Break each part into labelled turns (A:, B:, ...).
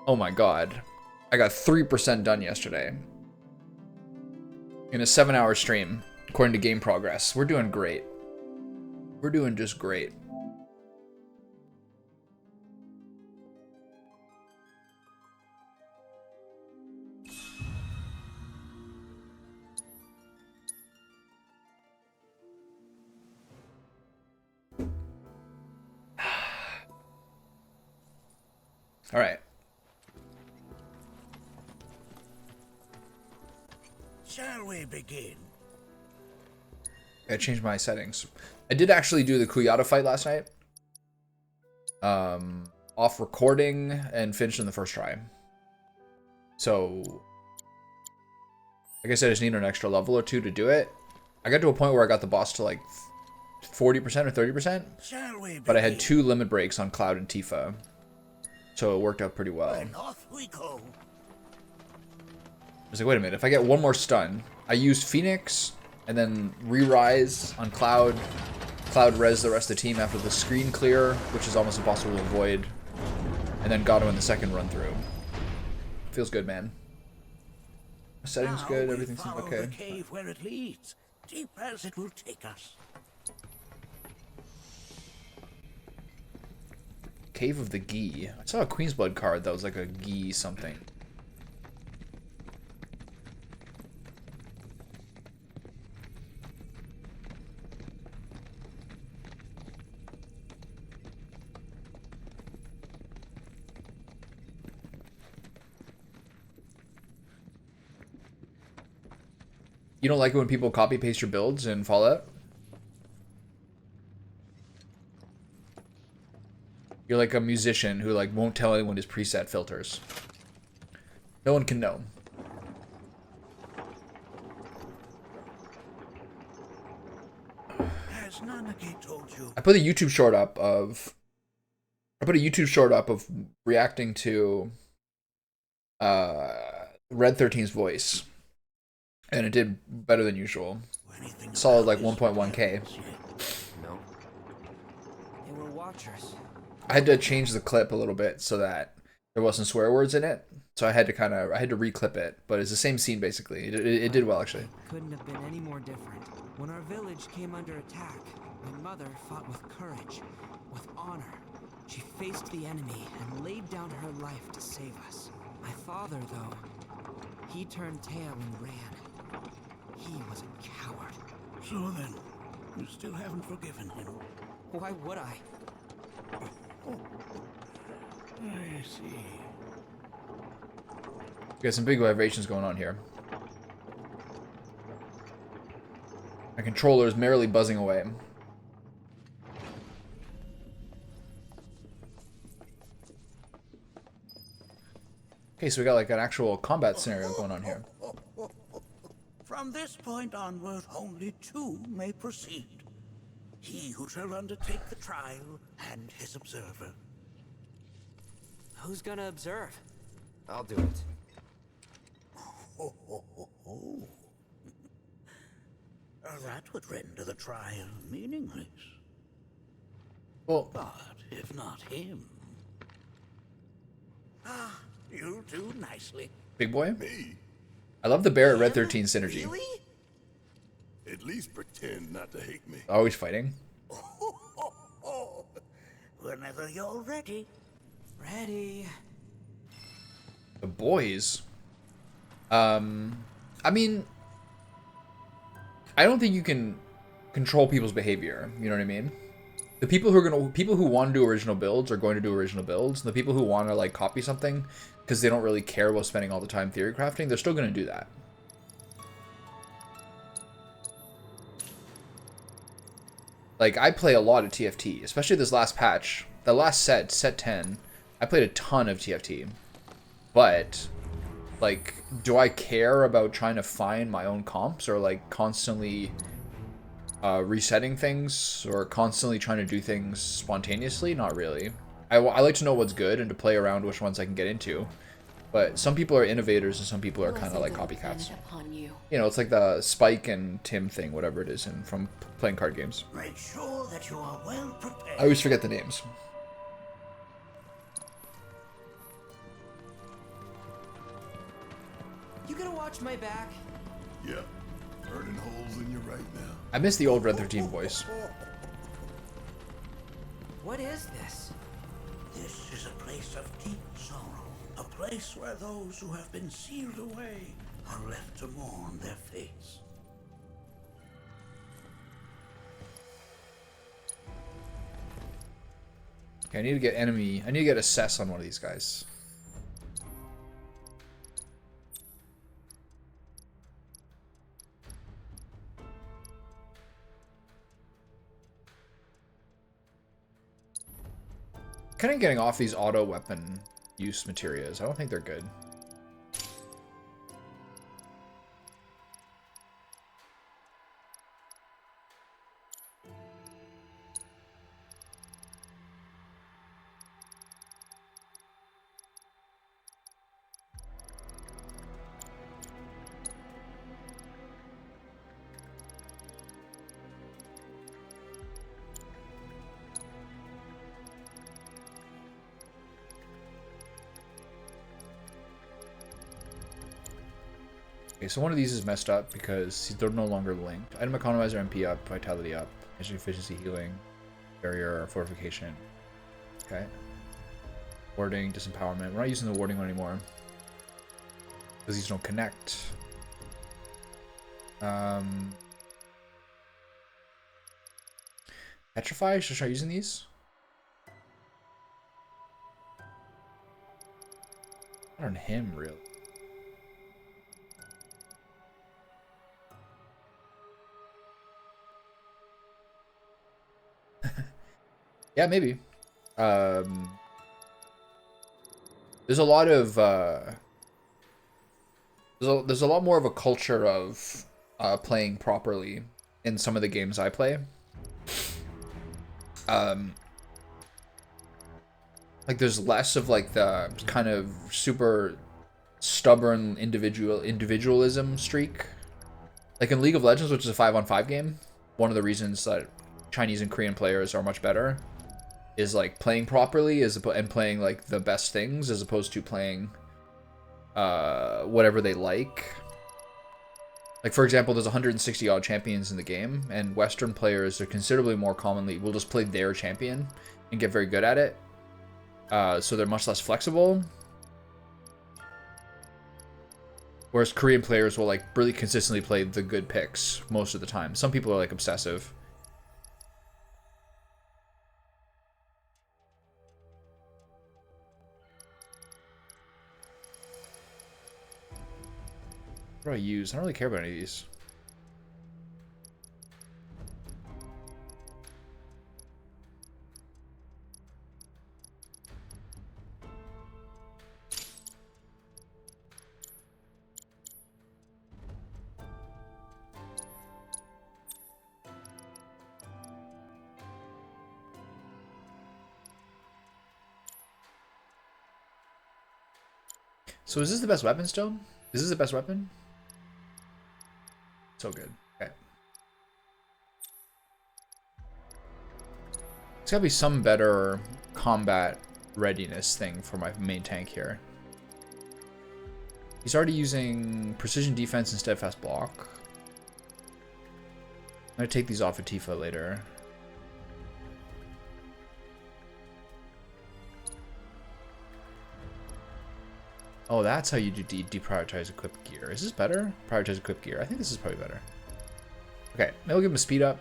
A: Oh my god. I got 3% done yesterday. In a 7-hour stream, according to game progress. We're doing great. We're doing just great. All right.
B: Shall we begin?
A: I changed my settings. I did actually do the Kuyata fight last night. Off recording and finished in the first try. So, I guess I just need an extra level or two to do it. I got to a point where I got the boss to like 40% or 30%. But I had 2 limit breaks on Cloud and Tifa. So it worked out pretty well.
B: And off we go.
A: I was like, wait a minute, if I get one more stun, I used Phoenix and then re-rise on Cloud. Cloud res the rest of the team after the screen clear, which is almost impossible to avoid. And then got him in the second run through. Feels good, man. Settings good, everything seems okay.
B: The cave where it leads, deep as it will take us.
A: Cave of the Gi. I saw a Queen's Blood card that was like a Gi something. You don't like it when people copy paste your builds in Fallout? You're like a musician who like won't tell anyone his preset filters. No one can know.
B: Has Nanaki told you?
A: I put a YouTube short up of reacting to Red 13's voice. And it did better than usual. Solid like 1.1K.
C: No. They were watchers.
A: I had to change the clip a little bit so that there wasn't swear words in it. So I had to re-clip it, but it's the same scene basically. It did well actually.
C: Couldn't have been any more different. When our village came under attack, my mother fought with courage, with honor. She faced the enemy and laid down her life to save us. My father, though, he turned tail and ran. He was a coward.
B: So then, you still haven't forgiven him.
C: Why would I?
B: Oh, I see.
A: Got some big vibrations going on here. My controller is merrily buzzing away. Okay, so we got like an actual combat scenario going on here.
B: From this point onward, only 2 may proceed. He who shall undertake the trial and his observer.
C: Who's gonna observe? I'll do it.
B: That would render the trial meaningless.
A: Well,
B: But if not him... Ah, you'll do nicely.
A: big boy?
D: Me?
A: I love the Bear at Red 13 synergy.
B: Really?
D: At least pretend not to hate me.
A: Always fighting.
B: Whenever you're ready.
C: Ready.
A: The boys. I mean, I don't think you can control people's behavior. You know what I mean? The people who want to do original builds are going to do original builds. And the people who want to like copy something because they don't really care about spending all the time theory crafting, they're still going to do that. Like, I play a lot of TFT, especially this last patch. The last set 10, I played a ton of TFT. But, like, do I care about trying to find my own comps or, like, constantly resetting things or constantly trying to do things spontaneously? Not really. I like to know what's good and to play around which ones I can get into. But some people are innovators and some people are kind of like copycats. You know, it's like the Spike and Tim thing, whatever it is, from playing card games.
B: Make sure that you are well prepared.
A: I always forget the names.
C: You gonna watch my back?
D: Yep. Burning holes in you right now.
A: I miss the old Red 13 voice.
C: What is this?
B: This is a place of deep sorrow, a place where those who have been sealed away are left to mourn their fates.
A: Okay, I need to get enemy. I need to get assess on one of these guys. Kind of getting off these auto weapon use materials. I don't think they're good. Okay, so one of these is messed up because they're no longer linked. Item economizer, MP up, vitality up, energy efficiency, healing, barrier, fortification. Okay. Warding, disempowerment. We're not using the warding one anymore because these don't connect. Petrify. Should I try using these? Not on him, really. Yeah, maybe. There's a lot of there's a lot more of a culture of playing properly in some of the games I play. Like there's less of like the kind of super stubborn individualism streak. Like in League of Legends, which is a 5-on-5 game, one of the reasons that Chinese and Korean players are much better is like playing properly and playing like the best things as opposed to playing whatever they like. Like for example, there's 160 odd champions in the game, and Western players are considerably more commonly will just play their champion and get very good at it. So they're much less flexible. Whereas Korean players will like really consistently play the good picks most of the time. Some people are like obsessive. What do I use? I don't really care about any of these. So is this the best weapon still? Is this the best weapon? So good. Okay. There's gotta be some better combat readiness thing for my main tank here. He's already using precision defense and steadfast block. I'm gonna take these off of Tifa later. Oh, that's how you do deprioritize equipped gear. Is this better? Prioritize equipped gear. I think this is probably better. Okay, maybe we'll give him a speed up.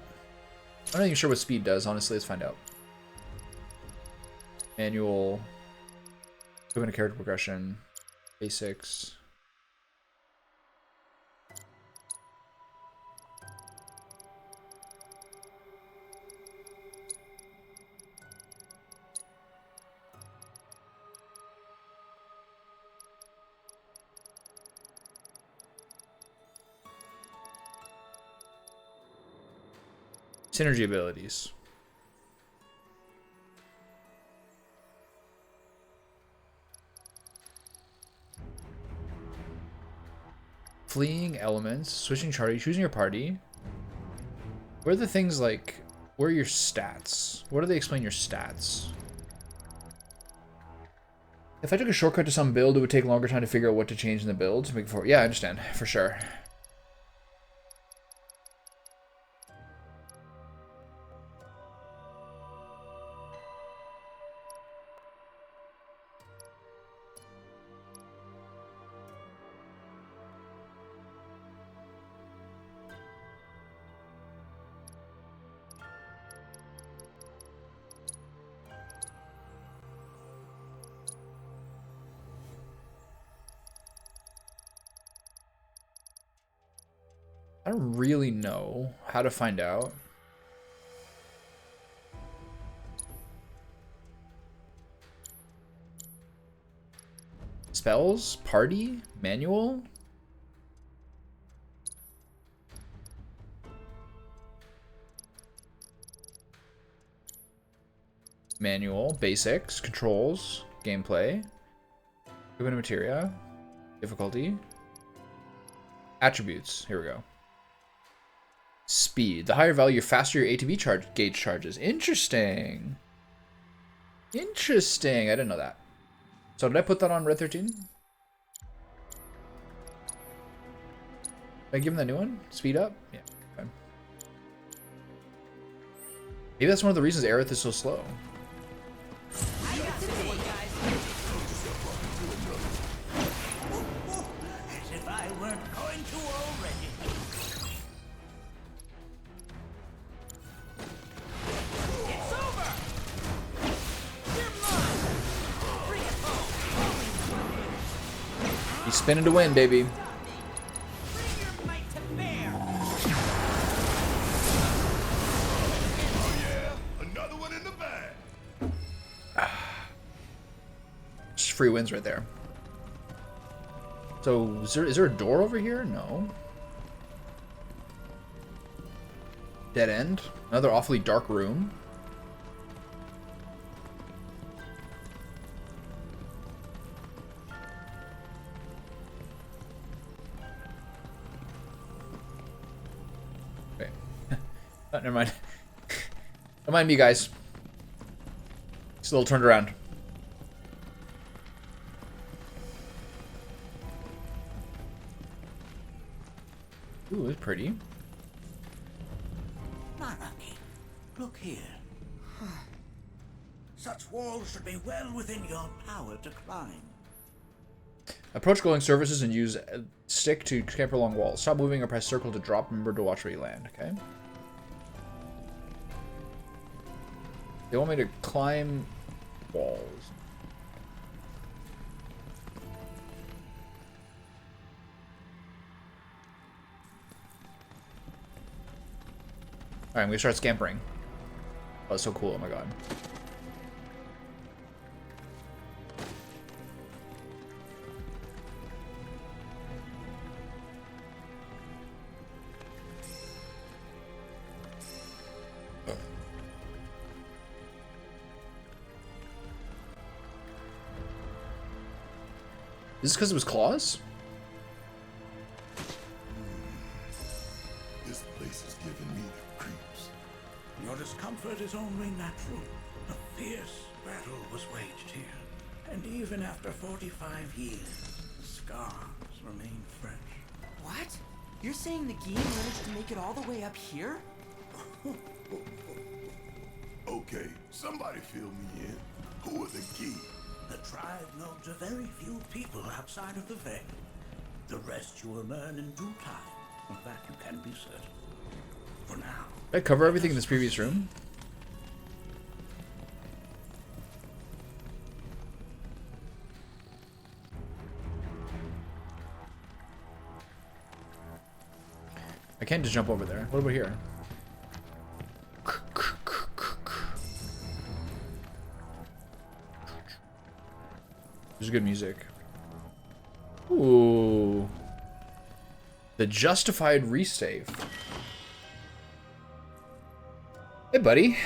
A: I'm not even sure what speed does, honestly. Let's find out. Manual. Equipment and character progression. Basics. Synergy abilities. Fleeing elements, switching party, choosing your party. Where are the things like, where are your stats? What do they explain your stats? If I took a shortcut to some build, it would take longer time to figure out what to change in the build to make it for. Yeah, I understand for sure. I don't really know how to find out. Spells? Party? Manual? Manual. Basics. Controls. Gameplay. Equipment materia. Difficulty. Attributes. Here we go. Speed. The higher value, faster your ATB gauge charges. Interesting. Interesting. I didn't know that. So did I put that on Red 13? Did I give him the new one? Speed up? Yeah. Okay. Maybe that's one of the reasons Aerith is so slow.
B: As if I weren't going to already. It's over! You're mine! Bring it home!
A: He's spinning to win, baby.
B: Bring your might to bear!
D: Oh yeah, another one in the bag.
A: Just free wins right there. So, is there a door over here? No. Dead end. Another awfully dark room. Okay. Oh, never mind. Don't mind me, guys. Just a little turned around. Ooh, it's pretty.
B: Nanaki, look here. Such walls should be well within your power to climb.
A: Approach glowing surfaces and use a stick to scamper along walls. Stop moving or press circle to drop. Remember to watch where you land, okay? They want me to climb walls. Alright, I'm gonna start scampering. Oh, it's so cool, oh my god. Is this because it was claws?
D: This place is giving me the creeps.
B: Your discomfort is only natural. A fierce battle was waged here. And even after 45 years, the scars remain fresh.
C: What? You're saying the Gi managed to make it all the way up here?
D: Okay, somebody fill me in. Who are the Gi?
B: The tribe knows a very few people outside of the Veil. The rest you will learn in due time. Of that you can be certain. For now.
A: Did I cover everything in this previous room? I can't just jump over there. What about here? There's good music. Ooh. The justified resave. Hey, buddy.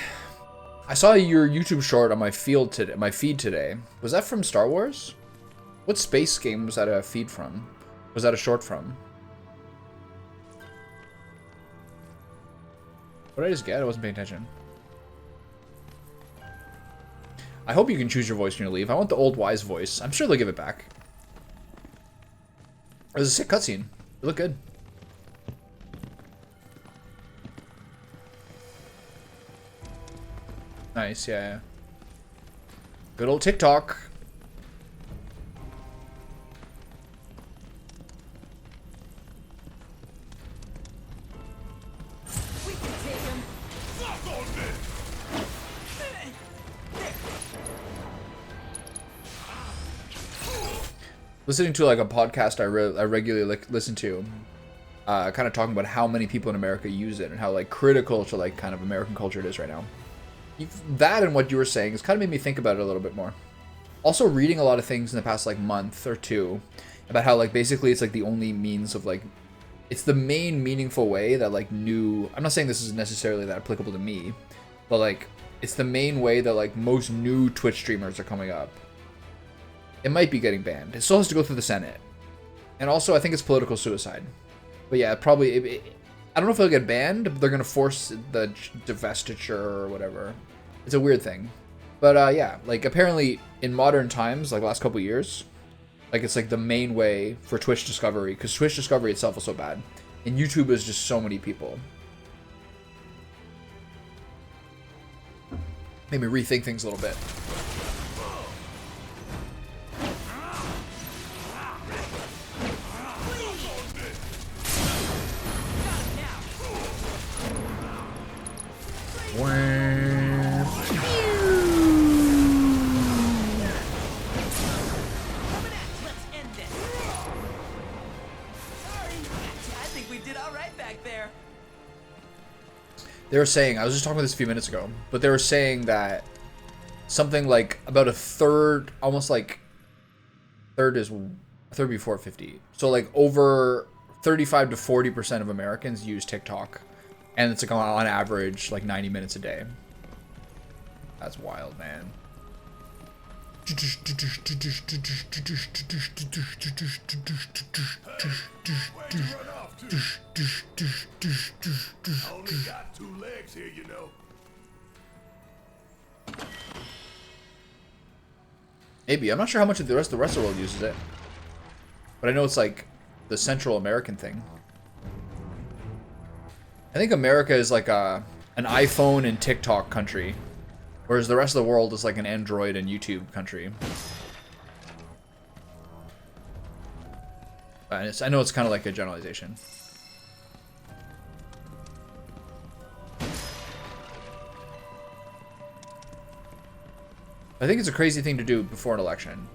A: I saw your YouTube short on my feed today. Was that from Star Wars? What space game was that a feed from? Was that a short from? What did I just get? I wasn't paying attention. I hope you can choose your voice when you leave. I want the old wise voice. I'm sure they'll give it back. It was a sick cutscene. It looked good. Nice, yeah. Good old TikTok.
C: We can take him.
D: Suck on this!
A: Listening to like a podcast I regularly listen to, kind of talking about how many people in America use it and how like critical to like kind of American culture it is right now. That and what you were saying has kind of made me think about it a little bit more. Also reading a lot of things in the past like month or two about how like basically it's like the only means of like, it's the main meaningful way that like new, I'm not saying this is necessarily that applicable to me, but like it's the main way that like most new Twitch streamers are coming up. It might be getting banned. It still has to go through the Senate. And also I think it's political suicide. But yeah, probably, I don't know if they'll get banned, but they're going to force the divestiture or whatever. It's a weird thing. But yeah, like apparently in modern times, like last couple years, like it's like the main way for Twitch discovery, because Twitch discovery itself is so bad. And YouTube is just so many people. Made me rethink things a little bit. They were saying, I was just talking about this a few minutes ago, but they were saying that something like about a third, almost like third before 50. So like over 35 to 40% of Americans use TikTok. And it's like on average like 90 minutes a day. That's wild, man.
D: Only got 2 legs here, you know.
A: Maybe. I'm not sure how much of the rest of the world uses it. But I know it's like the Central American thing. I think America is like an iPhone and TikTok country. Whereas the rest of the world is like an Android and YouTube country. I know it's kind of like a generalization. I think it's a crazy thing to do before an election.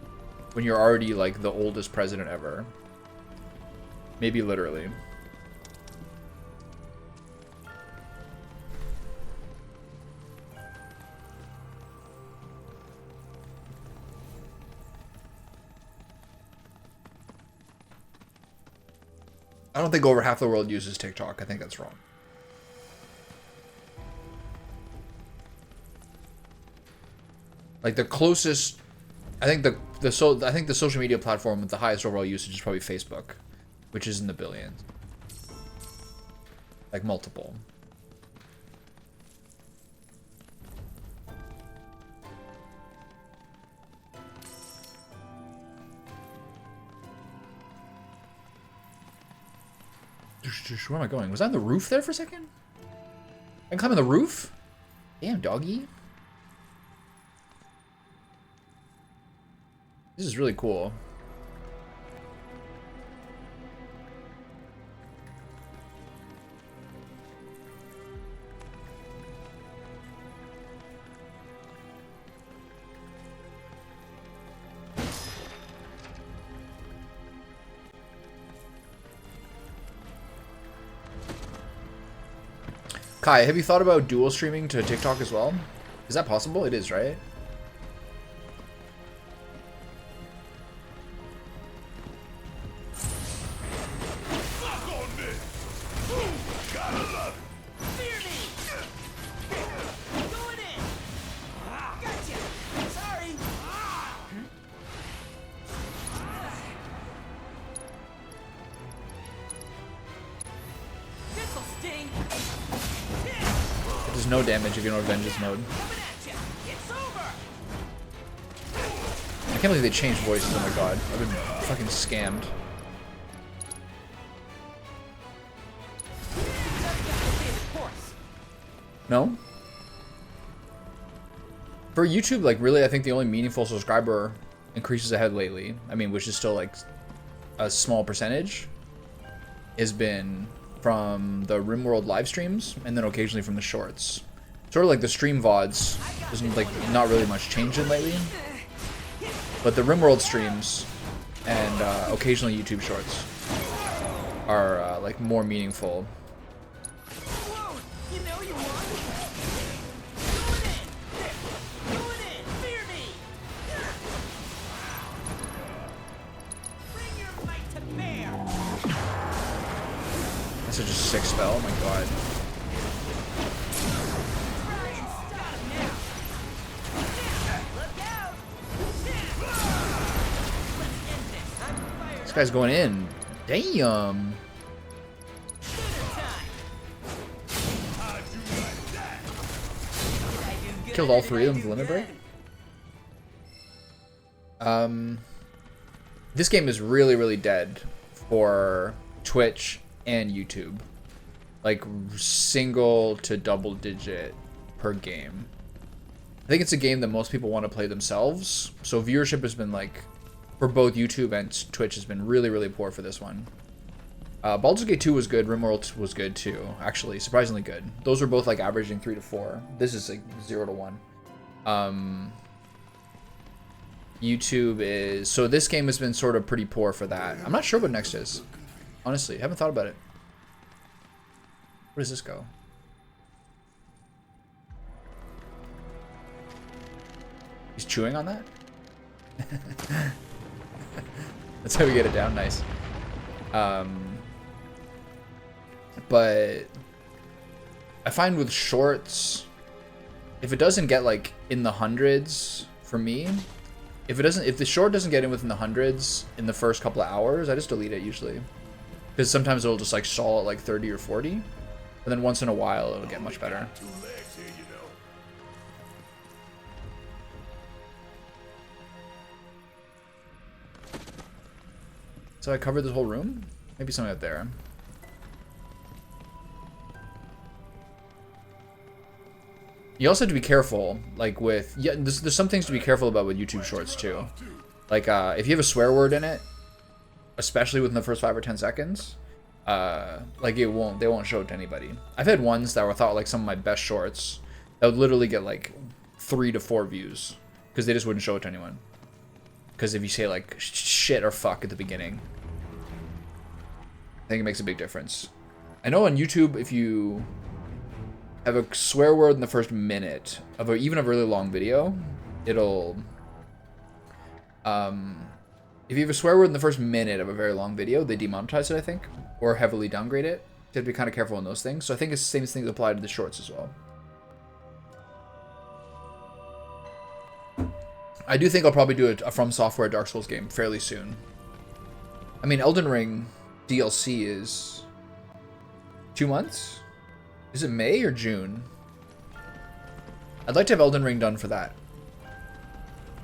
A: When you're already like the oldest president ever. Maybe literally. I don't think over half the world uses TikTok. I think that's wrong. Like the closest, I think the social media platform with the highest overall usage is probably Facebook, which is in the billions. Like multiple. Where am I going? Was I on the roof there for a second? I can climb on the roof? Damn, doggy. This is really cool. Kai, have you thought about dual streaming to TikTok as well? Is that possible? It is, right? No damage if you're in Vengeance mode. can't believe they changed voices. Oh my god, I've been fucking scammed. No? For YouTube, like, really, I think the only meaningful subscriber increases ahead lately, I mean, which is still, like, a small percentage, has been from the RimWorld live streams, and then occasionally from the shorts. Sort of like the stream VODs, there's, like, not really much change in lately. But the RimWorld streams, and occasionally YouTube shorts, are, like, more meaningful. That's such a sick spell, oh my god. This guy's going in. Damn. Killed all three of them with limit break. This game is really, really dead for Twitch and YouTube. Like, single to double digit per game. I think it's a game that most people want to play themselves. So viewership has been, like, for both YouTube and Twitch has been really, really poor for this one. Baldur's Gate 2 was good. RimWorld was good too, actually, surprisingly good. Those were both like averaging 3 to 4. This is like 0 to 1. YouTube is, so this game has been sort of pretty poor for that. I'm not sure what next is, honestly. I haven't thought about it. Where does this go? He's chewing on that? That's how we get it down. Nice. But I find with shorts, if it doesn't get like in the hundreds for me, if the short doesn't get in within the hundreds in the first couple of hours, I just delete it usually. Because sometimes it'll just like stall at like 30 or 40. And then once in a while it'll get much better. So I covered this whole room? Maybe something up there. You also have to be careful, like with, yeah, there's some things to be careful about with YouTube Shorts too. Like if you have a swear word in it, especially within the first 5 or 10 seconds, like they won't show it to anybody. I've had ones that were thought like some of my best shorts that would literally get like 3 to 4 views because they just wouldn't show it to anyone. Because if you say like shit or fuck at the beginning, I think it makes a big difference. I know on YouTube, if you have a swear word in the first minute of even a really long video, it'll if you have a swear word in the first minute of a very long video, they demonetize it, I think, or heavily downgrade it. You have to be kind of careful on those things. So I think it's the same things apply to the shorts as well. I do think I'll probably do a From Software Dark Souls game fairly soon. I mean, Elden Ring DLC is 2 months? Is it May or June? I'd like to have Elden Ring done for that.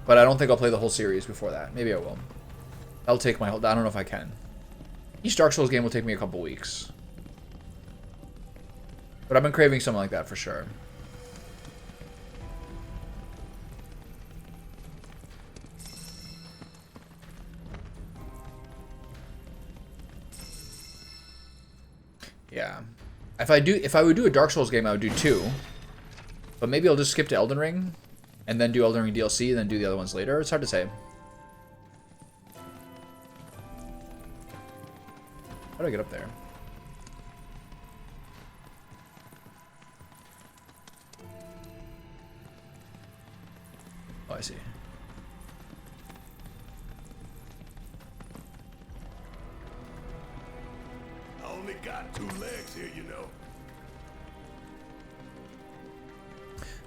A: But I don't think I'll play the whole series before that. Maybe I will. That'll take my whole... I don't know if I can. Each Dark Souls game will take me a couple weeks. But I've been craving something like that for sure. Yeah. If I would do a Dark Souls game, I would do 2. But maybe I'll just skip to Elden Ring, and then do Elden Ring DLC, and then do the other ones later. It's hard to say. How do I get up there? Oh, I see.
D: I only got 2 legs here, you know.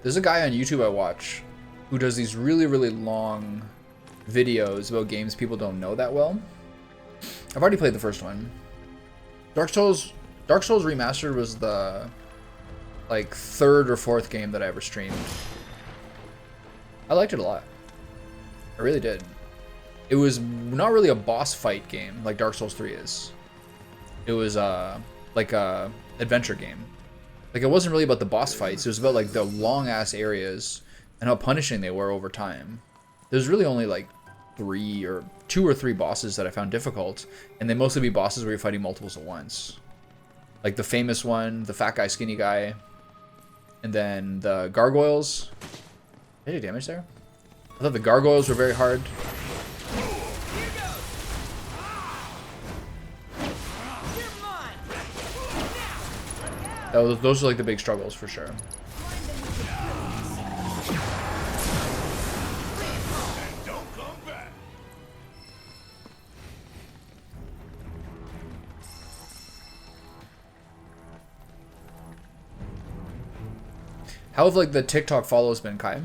A: There's a guy on YouTube I watch who does these really, really long videos about games people don't know that well. I've already played the first one. Dark Souls Remastered was the like 3rd or 4th game that I ever streamed. I liked it a lot. I really did. it was not really a boss fight game like Dark Souls 3 is. It was like a adventure game. Like, it wasn't really about the boss fights. It was about like the long ass areas and how punishing they were over time. There's really only like 2 or 3 bosses that I found difficult, and they mostly be bosses where you're fighting multiples at once. Like the famous one, the fat guy, skinny guy, and then the gargoyles. Did I do damage there? I thought the gargoyles were very hard. Those are like the big struggles for sure. How have like the TikTok follows been, Kai?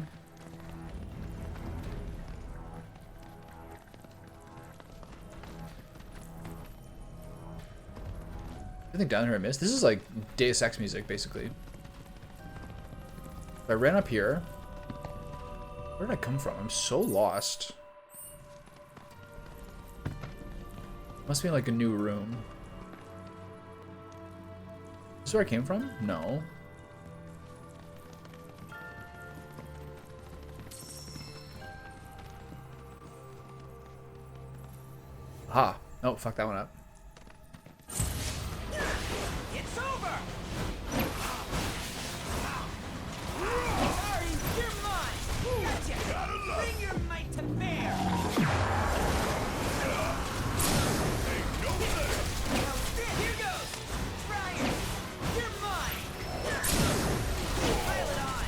A: Anything down here I missed? This is like Deus Ex music, basically. I ran up here. Where did I come from? I'm so lost. Must be like a new room. Is this where I came from? No. Aha. Oh, fuck that one up.
C: It's over! Sorry, you're mine! Gotcha! Bring your might to bear! Here goes! Try it! You're mine! Pile it on!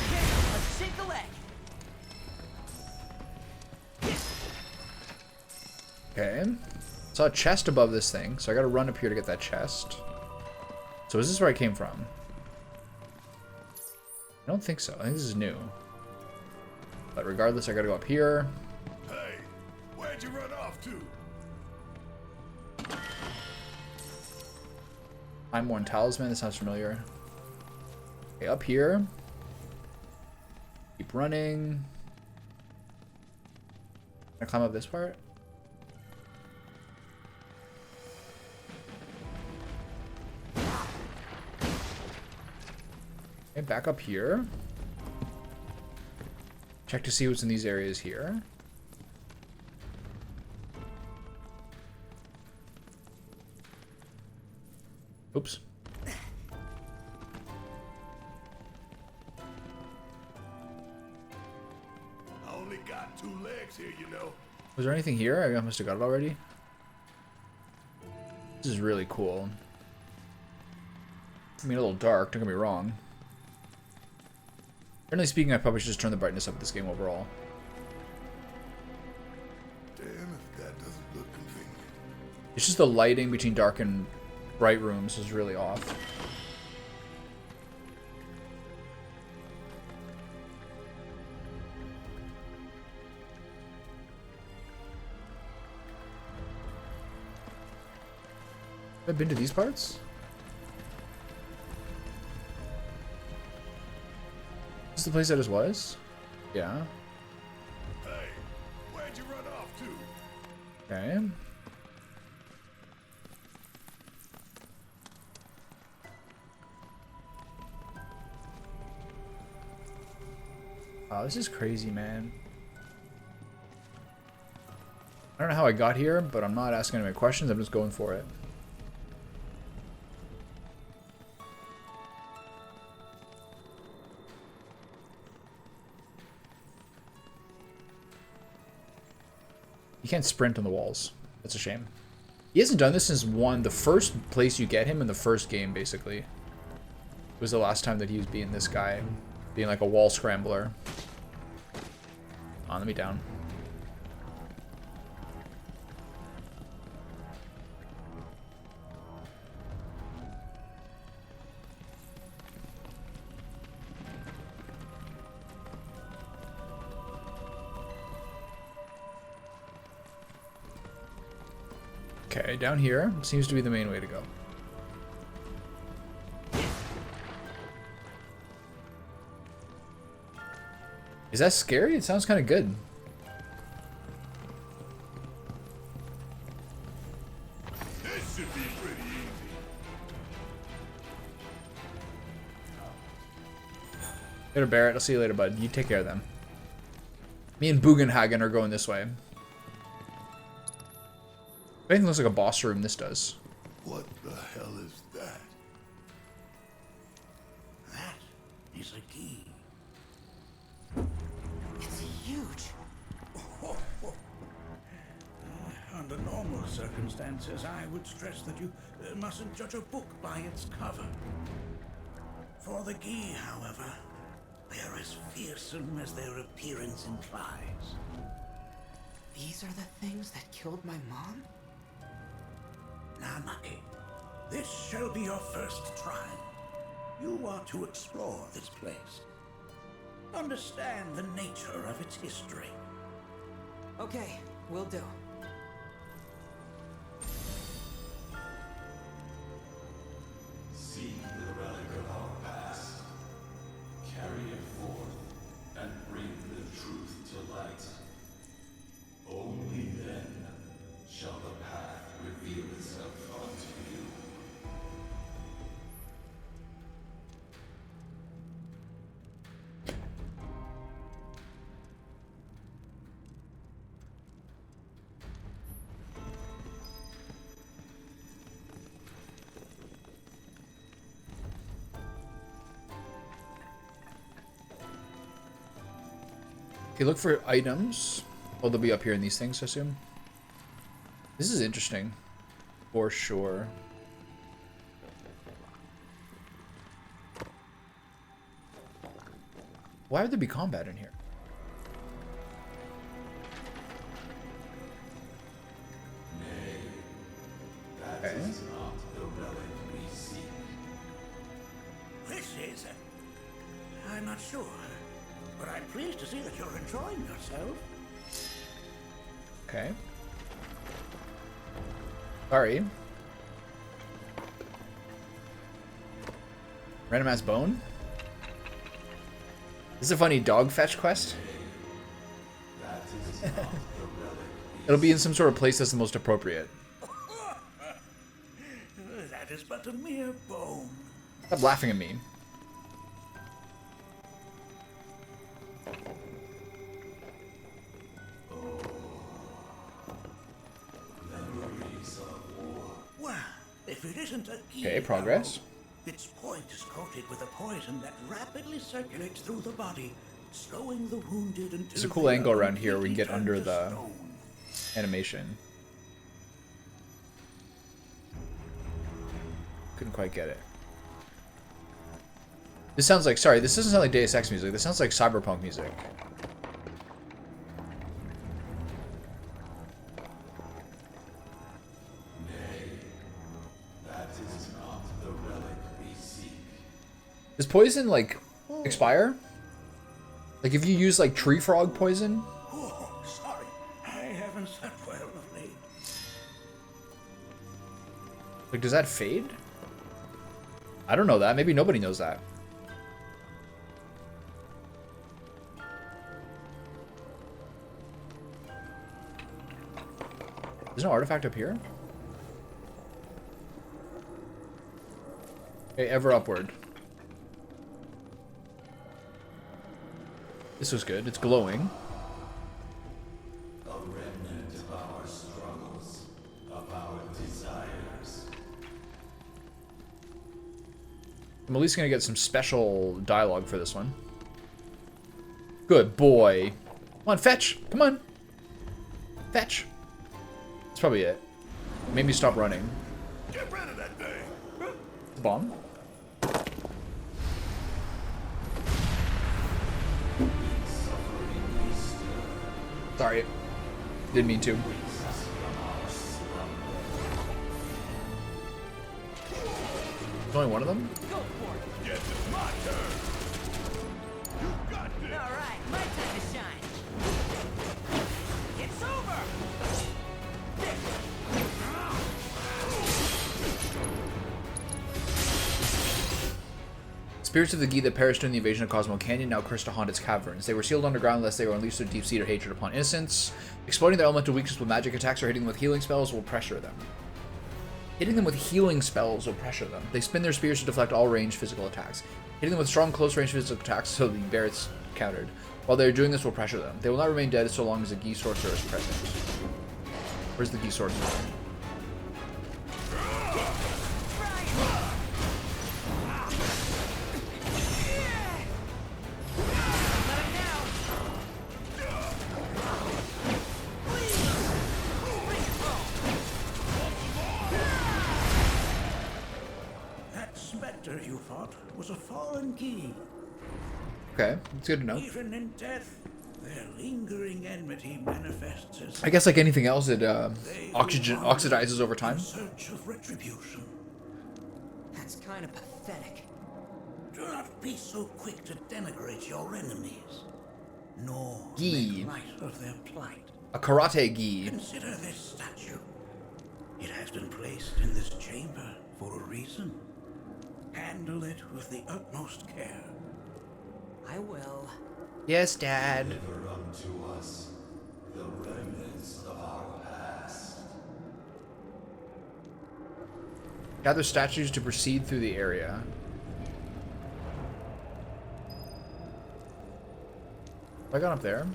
C: Okay, let's shake the leg!
A: Okay. Saw a chest above this thing, so I gotta run up here to get that chest. So is this where I came from? I don't think so. I think this is new. But regardless, I gotta go up here.
D: Hey, where'd you run off to?
A: I'm one talisman. This sounds familiar. Okay, up here. Keep running. Can I climb up this part? Okay, back up here. Check to see what's in these areas here. Oops.
D: I only got 2 legs here, you know.
A: Was there anything here? I must have got it already. This is really cool. I mean, a little dark, don't get me wrong. Generally speaking, I probably should just turn the brightness up of this game overall.
D: Damn if that doesn't look convenient.
A: It's just the lighting between dark and bright rooms is really off. Have I been to these parts? Is this the place I just was? Yeah.
D: Hey, where'd you run off to?
A: Okay. Oh, this is crazy, man. I don't know how I got here, but I'm not asking any questions. I'm just going for it. You can't sprint on the walls. That's a shame. He hasn't done this since the first place you get him in the first game, basically. It was the last time that he was being this guy. Being like a wall scrambler. On, let me down. Okay, down here seems to be the main way to go. Is that scary? It sounds kind of good.
D: This should be pretty easy.
A: Later, Barrett. I'll see you later, bud. You take care of them. Me and Bugenhagen are going this way. If anything looks like a boss room, this does.
D: What the hell is that?
B: That is a key.
C: It's huge.
B: Under normal circumstances, I would stress that you mustn't judge a book by its cover. For the Gi, however, they're as fearsome as their appearance implies.
C: These are the things that killed my mom?
B: Now, Maki, this shall be your first trial. You are to explore this place. Understand the nature of its history.
C: Okay, will do.
E: Seek the relic of our past, carry it forth, and bring the truth to light. Only then shall the path reveal itself unto you.
A: Okay, look for items. Oh, they'll be up here in these things, I assume. This is interesting. For sure. Why would there be combat in here?
E: That is not the relic we seek.
B: This is... I'm not sure, but I'm pleased to see that you're enjoying yourself.
A: Okay. Sorry. Random ass bone? This is a funny dog fetch quest. It'll be in some sort of place that's the most appropriate.
B: That is but a mere bone.
A: Stop laughing at me.
B: Well, if it isn't a key,
A: Okay, progress.
B: its point is coated with a poison that rapidly circulates through the body, slowing the wounded until
A: There's a cool
B: they
A: angle
B: are
A: around here. We can get
B: completely
A: under
B: turned to
A: the
B: stone.
A: animation. Couldn't quite get it. This sounds like, sorry, this doesn't sound like Deus Ex music. This sounds like cyberpunk music.
E: That is not the relic we seek.
A: Does poison, like, expire? Like, if you use, like, tree frog poison?
B: Oh, sorry. I haven't slept well of late.
A: Like, does that fade? I don't know that. Maybe nobody knows that. There's no artifact up here? Okay, ever upward. This was good. It's glowing.
E: A remnant of our struggles, of our desires.
A: I'm at least gonna get some special dialogue for this one. Good boy. Come on, fetch! Come on! Fetch! That's probably it. Made me stop running.
D: Get rid of that thing.
A: Bomb? Sorry. Didn't mean to. There's only one of them?
D: Yes, it's my turn. You got this.
F: All right, my time to shine. It's over.
A: Spirits of the Gi that perished during the invasion of Cosmo Canyon now curse to haunt its caverns. They were sealed underground lest they were unleashed their deep-seated hatred upon innocents. Exploiting their elemental weakness with magic attacks or hitting them with healing spells will pressure them. Hitting them with healing spells will pressure them. They spin their spears to deflect all ranged physical attacks. Hitting them with strong close-range physical attacks so the Barrett's countered. While they are doing this will pressure them. They will not remain dead so long as the Gi Sorcerer is present. Where's the Gi Sorcerer?
B: That specter you fought was a fallen Gi.
A: Okay, it's good to know.
B: Even in death, their lingering enmity manifests as
A: I guess like anything else, it
B: they
A: oxidizes over
B: in
A: time.
B: search of retribution.
C: That's kind of pathetic.
B: Do not be so quick to denigrate your enemies, nor
A: Gi.
B: make light of their plight.
A: A karate gi.
B: Consider this statue. It has been placed in this chamber for a reason. Handle it with the utmost care.
C: I will.
A: Yes, Dad.
E: Deliver unto us the remnants of our past.
A: Gather statues to proceed through the area. Have I gone up there?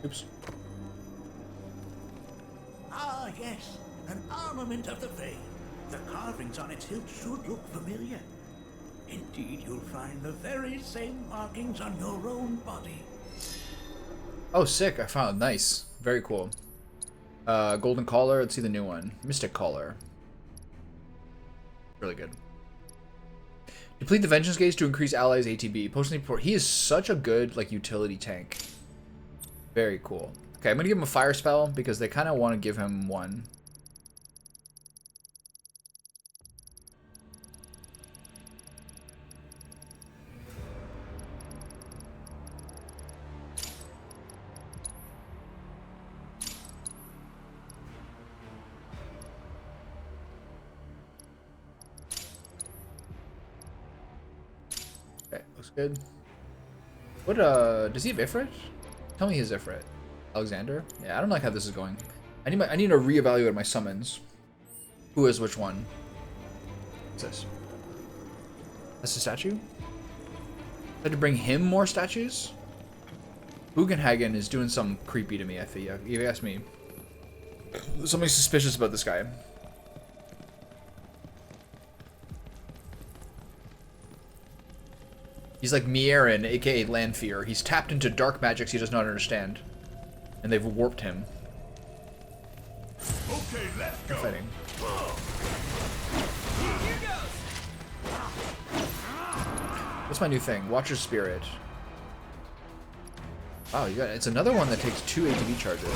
A: Oops.
B: Ah, yes, an armament of the Fae. The carvings on its hilt should look familiar. Indeed, you'll find the very same markings on your own body.
A: Oh, sick. I found it. Nice. Very cool. Golden Collar. Let's see the new one. Mystic Collar. Really good. Deplete the Vengeance Gauge to increase allies' ATB. Posting report. He is such a good, like, utility tank. Very cool. Okay, I'm gonna give him a fire spell because they kind of want to give him one. Okay, looks good. What, does he have Ifrit? Tell me his Ifrit. Alexander? Yeah, I don't like how this is going. I need to reevaluate my summons. Who is which one? What's this? That's a statue? I had to bring him more statues? Bugenhagen is doing something creepy to me, I think. If you ask me. There's something suspicious about this guy. He's like Mierin, aka Lanfear. He's tapped into dark magics he does not understand. And they've warped him.
D: Okay, let's go.
A: Fighting. What's my new thing? Watcher's Spirit. Wow, you got it's another one that takes 2 ATB charges.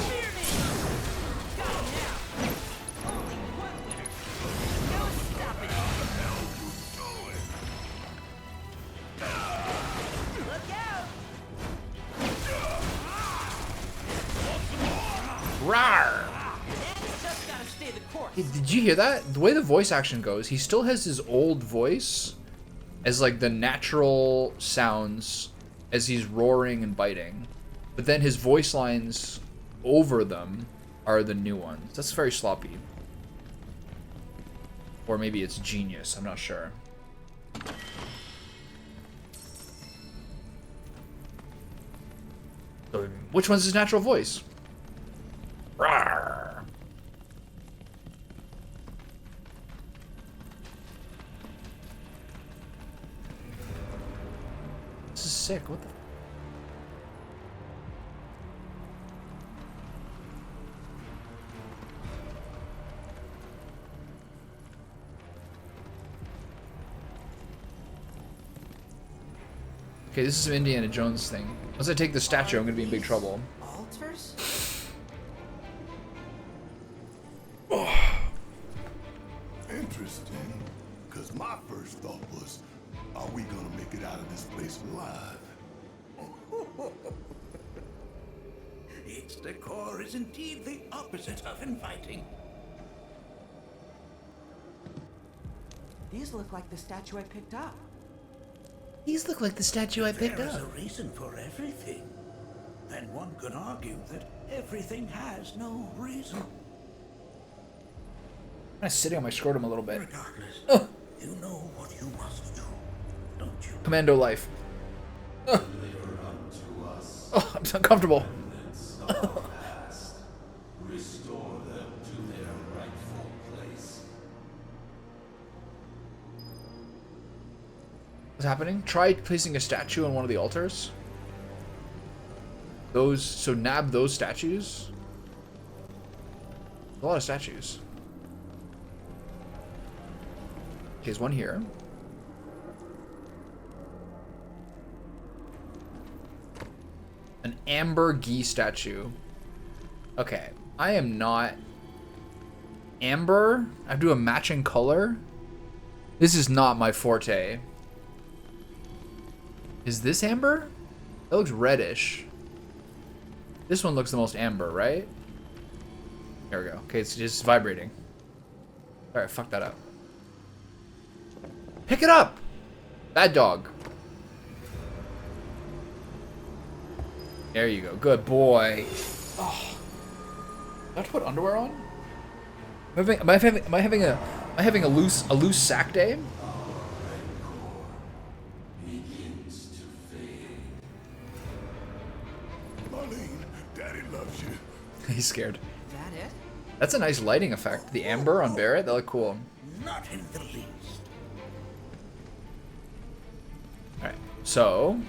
A: Rawr! Hey, did you hear that? The way the voice action goes, he still has his old voice as like the natural sounds as he's roaring and biting. But then his voice lines over them are the new ones. That's very sloppy. Or maybe it's genius, I'm not sure. So, which one's his natural voice? Rawr. This is sick. What the? Okay, this is some Indiana Jones thing. Once I take the statue, I'm gonna be in big trouble.
D: interesting. Because my first thought was, are we gonna make it out of this place alive?
B: Its decor is indeed the opposite of inviting.
C: These look like the statue I picked up.
A: These look like the statue I picked
B: There is
A: up.
B: a reason for everything. Then one could argue that everything has no reason.
A: I'm kind of sitting on my scrotum a little bit.
B: Regardless,
A: Oh,
B: you know what you must do, don't you?
A: commando life. Oh,
E: Deliver unto us
A: oh, I'm so uncomfortable.
E: remnants of our past. Restore them to their rightful place.
A: What's happening? Try placing a statue on one of the altars. Those, so nab those statues. A lot of statues. Okay, there's one here. An amber ghee statue. Okay, I am not amber. I have to do a matching color. This is not my forte. Is this amber? That looks reddish. This one looks the most amber, right? There we go. Okay, it's just vibrating. Alright, fuck that up. Pick it up! Bad dog. There you go. Good boy. Oh. Do I have to put underwear on? Am I having a loose sack day?
E: Begins to fade.
D: Marlene, Daddy loves you.
A: He's scared.
C: Is that it?
A: That's a nice lighting effect. The amber on Barrett, that look cool.
B: Not in the least.
A: Alright, so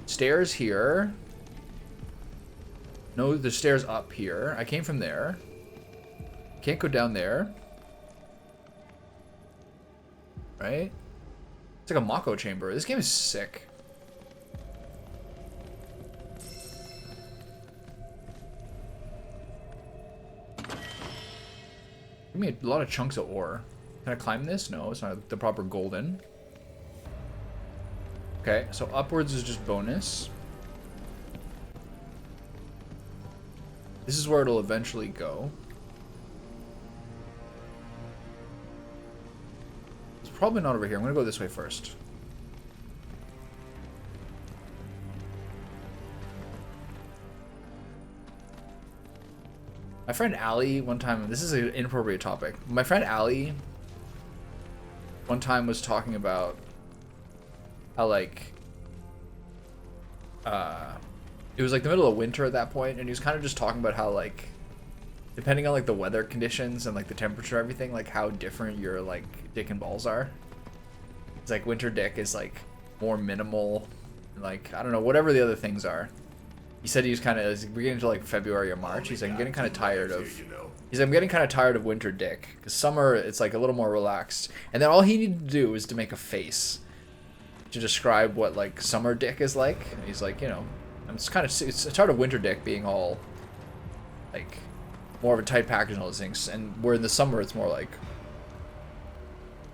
A: stairs here. No, the stairs up here. I came from there. Can't go down there. Right? It's like a Mako chamber. This game is sick. Give me a lot of chunks of ore. Can I climb this? No, it's not the proper golden. Okay, so upwards is just bonus. This is where it'll eventually go. It's probably not over here. I'm gonna go this way first. My friend Allie one time, this is an inappropriate topic. My friend Allie one time was talking about how like it was like the middle of winter at that point, and he was kind of just talking about how like depending on like the weather conditions and like the temperature, everything, like how different your like dick and balls are. It's like winter dick is like more minimal, like I don't know, whatever the other things are. He said he was kind of, we're getting into like February or March. He's like, I'm getting kind of tired of. He's like, I'm getting kind of tired of winter dick because summer it's like a little more relaxed. And then all he needed to do was to make a face to describe what like summer dick is like. And he's like, you know, I'm just kind of it's tired of winter dick being all like more of a tight package and all those things. And where in the summer it's more like.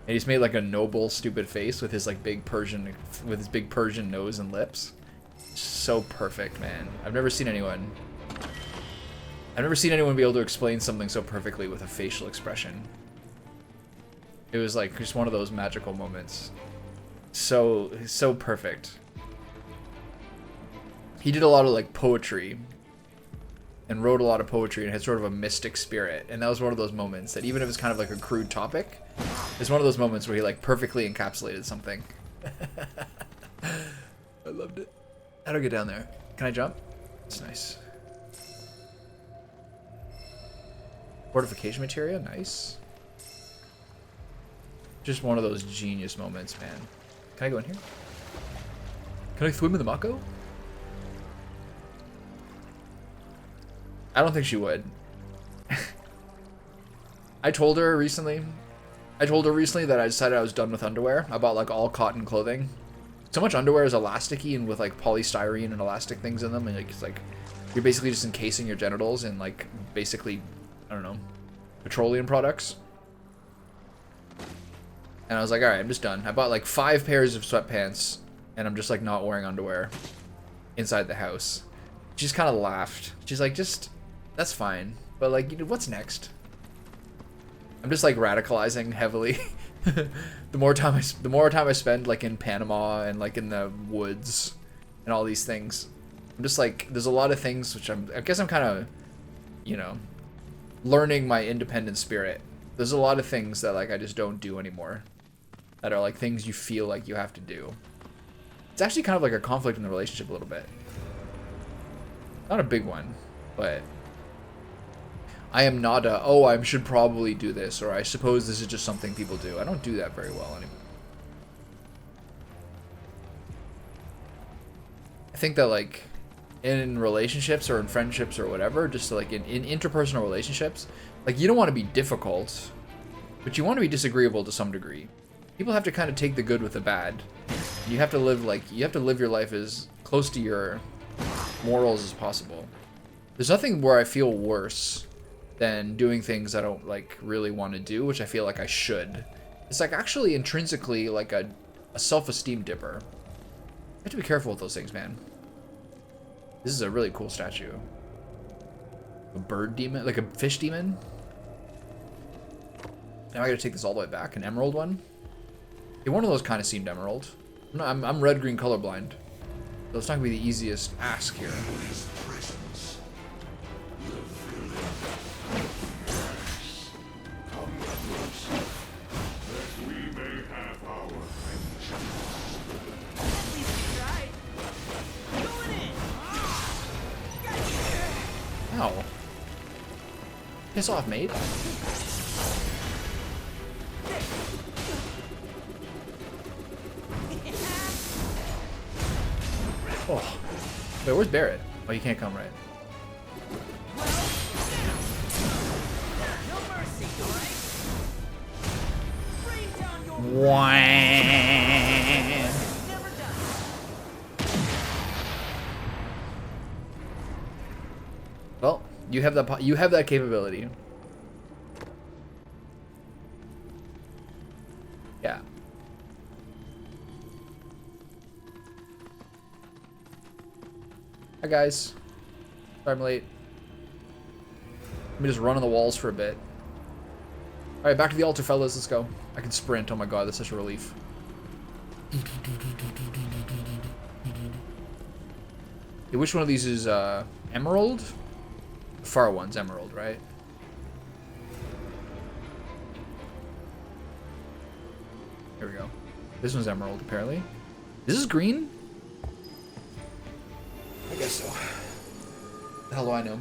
A: And he's made like a noble stupid face with his like big Persian nose and lips. So perfect, man. I've never seen anyone be able to explain something so perfectly with a facial expression. It was like just one of those magical moments. So perfect. He did a lot of like poetry and wrote a lot of poetry and had sort of a mystic spirit, and that was one of those moments that even if it's kind of like a crude topic, it's one of those moments where he like perfectly encapsulated something. I loved it. How do I get down there? Can I jump? It's nice. Fortification materia, nice. Just one of those genius moments, man. Can I go in here? Can I swim in the Mako? I don't think she would. I told her recently that I decided I was done with underwear. I bought like all cotton clothing. So much underwear is elasticy and with like polystyrene and elastic things in them, and like it's like you're basically just encasing your genitals in like basically, I don't know, petroleum products. And I was like, all right, I'm just done. I bought like 5 pairs of sweatpants, and I'm just like not wearing underwear inside the house. She just kind of laughed. She's like, just, that's fine. But like, you know, what's next? I'm just like radicalizing heavily. the more time I spend like in Panama and like in the woods and all these things, I'm just like, there's a lot of things which I guess I'm kind of, you know, learning my independent spirit. There's a lot of things that like I just don't do anymore, that are like things you feel like you have to do. It's actually kind of like a conflict in the relationship a little bit. Not a big one, but I am not a, oh, I should probably do this, or I suppose this is just something people do. I don't do that very well anymore. I think that like in relationships or in friendships or whatever, just like in interpersonal relationships, like you don't want to be difficult, but you want to be disagreeable to some degree. People have to kind of take the good with the bad. You have to live like, you have to live your life as close to your morals as possible. There's nothing where I feel worse than doing things I don't like really want to do, which I feel like I should. It's like actually intrinsically like a self-esteem dipper. You have to be careful with those things, man. This is a really cool statue. A bird demon, like a fish demon. Now I gotta take this all the way back. An emerald one. Yeah, one of those kind of seemed emerald. I'm red-green colorblind, so it's not gonna be the easiest ask here. Ow. Piss off, mate. Oh. Wait, where's Barrett? Oh, you can't come, right? Wham! Well, you have that capability. Yeah. Hi guys. Sorry I'm late. Let me just run on the walls for a bit. Alright, back to the altar, fellas. Let's go. I can sprint. Oh my god, that's such a relief. Yeah, which one of these is emerald? The far one's emerald, right? Here we go. This one's emerald, apparently. This is green? I guess so. The hell do I know?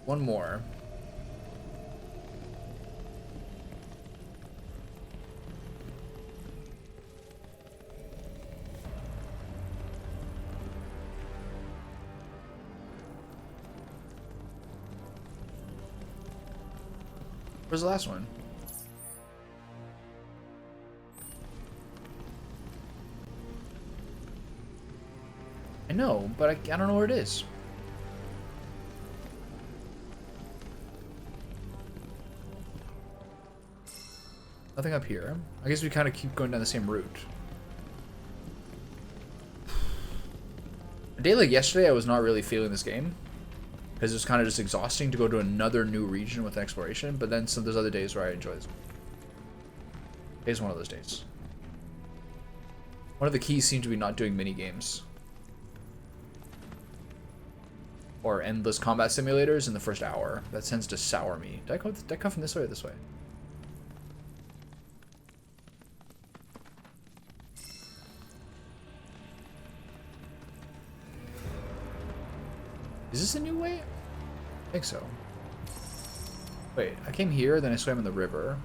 A: One more. Where's the last one? I know, but I don't know where it is. Nothing up here. I guess we kind of keep going down the same route. A day like yesterday, I was not really feeling this game, because it was kind of just exhausting to go to another new region with exploration, but then there's other days where I enjoy this. Today's one of those days. One of the keys seemed to be not doing mini games or endless combat simulators in the first hour. That tends to sour me. Did I come from this way or this way? Is this a new way? I think so. Wait, I came here, then I swam in the river.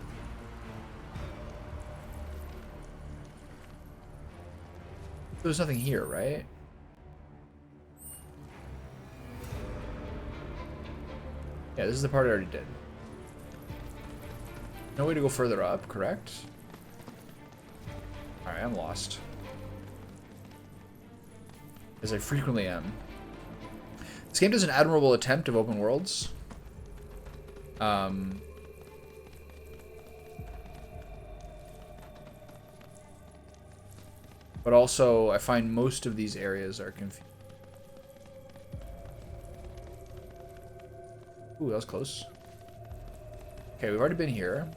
A: There's nothing here, right? Yeah, this is the part I already did. No way to go further up, correct? Alright, I'm lost. As I frequently am. This game does an admirable attempt of open worlds. But also, I find most of these areas are confusing. Ooh, that was close. Okay, we've already been here.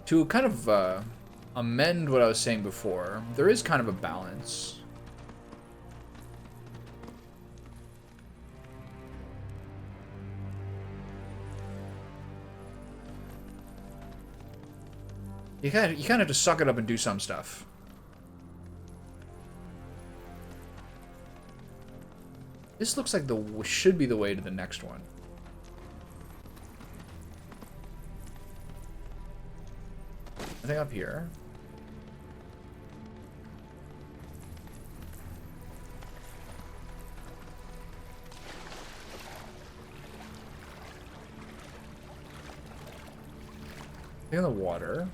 A: To kind of amend what I was saying before, there is kind of a balance. You kind of have to suck it up and do some stuff. This looks like should be the way to the next one. I think up here. In the water.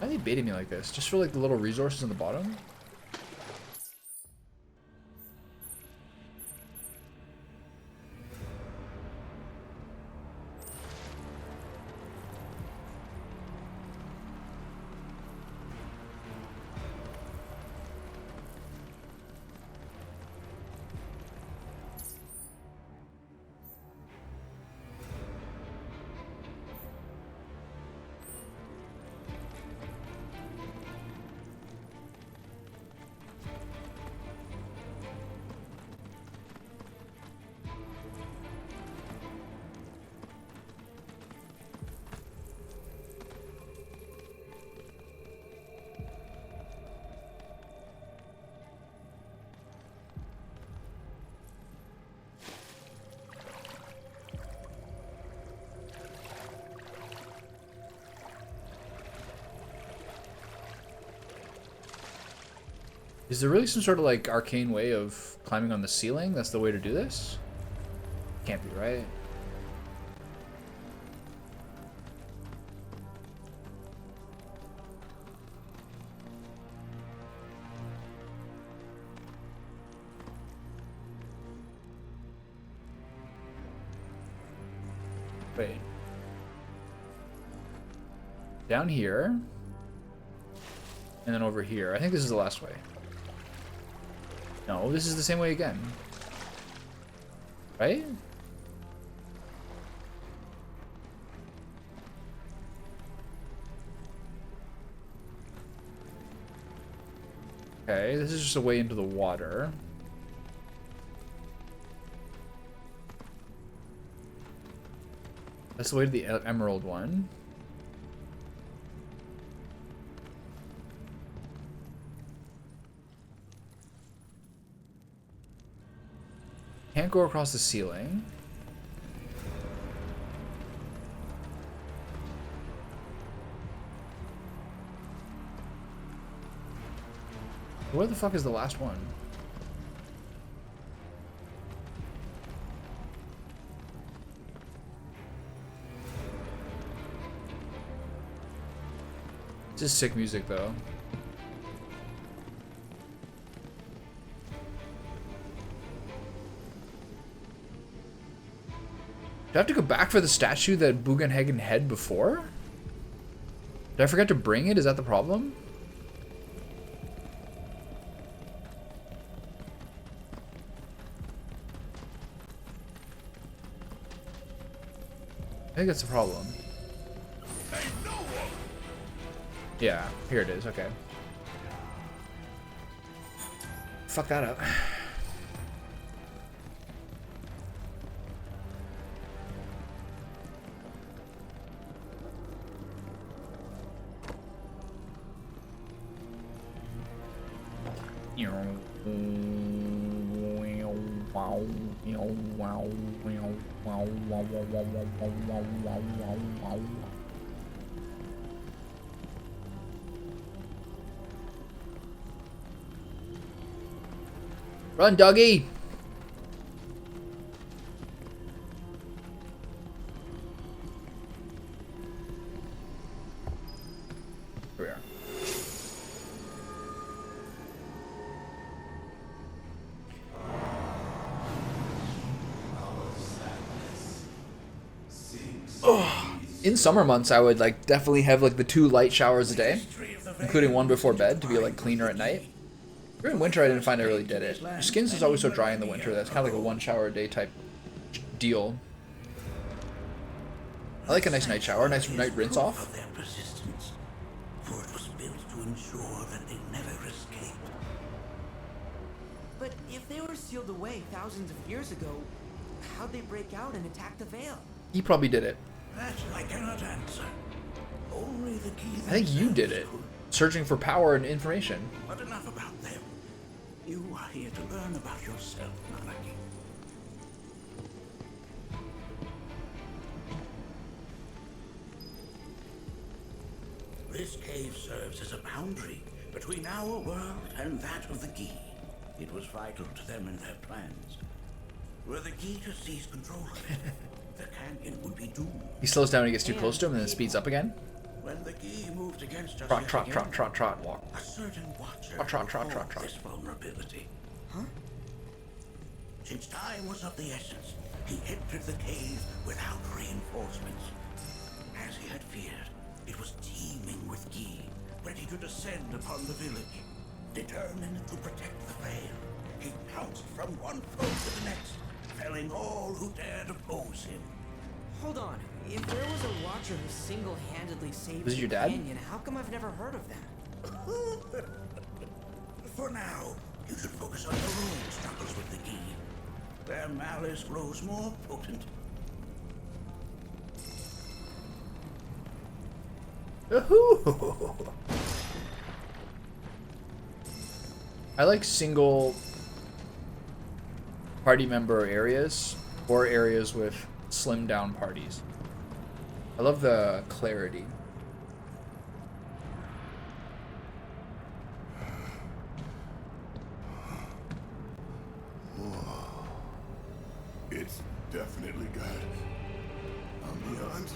A: Why are they baiting me like this? Just for like the little resources on the bottom? Is there really some sort of like arcane way of climbing on the ceiling? That's the way to do this? Can't be, right? Wait. Down here. And then over here. I think this is the last way. No, this is the same way again. Right? Okay, this is just a way into the water. That's the way to the emerald one. Can't go across the ceiling. Where the fuck is the last one? This is sick music though. Do I have to go back for the statue that Bugenhagen had before? Did I forget to bring it? Is that the problem? I think that's the problem. Yeah, here it is. Okay. Fuck that up. Run, doggy! Here we are. In summer months, I would like definitely have like the 2 light showers a day, including one before bed to be like cleaner at night. During winter, I didn't find I really did it. Your skin's just always so dry in the winter. That's kind of like a 1 shower a day type deal. I like a nice night shower, nice night rinse off.
B: Of their persistence, for it was built to ensure that they never escaped.
C: But if they were sealed away thousands of years ago, how'd they break out and attack the Veil?
A: He probably did it.
B: That I cannot answer. Only the key.
A: I think you did it. Searching for power and information.
B: But enough about them. You are here to learn about yourself, Malaki. This cave serves as a boundary between our world and that of the Gi. It was vital to them in their plans. Were the Gi to seize control of it, the canyon would be doomed.
A: He slows down when he gets too close to him and then speeds up again.
B: When the Gi moved against us,
A: Trot,
B: yet
A: trot,
B: again,
A: trot, trot, trot, walk.
B: a certain watcher
A: Trot, trot, trot, trot,
B: recalled
A: trot.
B: this vulnerability. Since time was of the essence, he entered the cave without reinforcements. As he had feared, it was teeming with Gi, ready to descend upon the village. Determined to protect the Veil, he pounced from one foe to the next, felling all who dared oppose him.
C: Hold on. If there was a watcher who single-handedly saved
A: This is your
C: the
A: dad?
C: canyon, how come I've never heard of that?
B: For now, you should focus on your own struggles with the Gi. Their malice grows more potent.
A: I like single party member areas or areas with slimmed down parties. I love the clarity.
D: It's definitely got ambiance.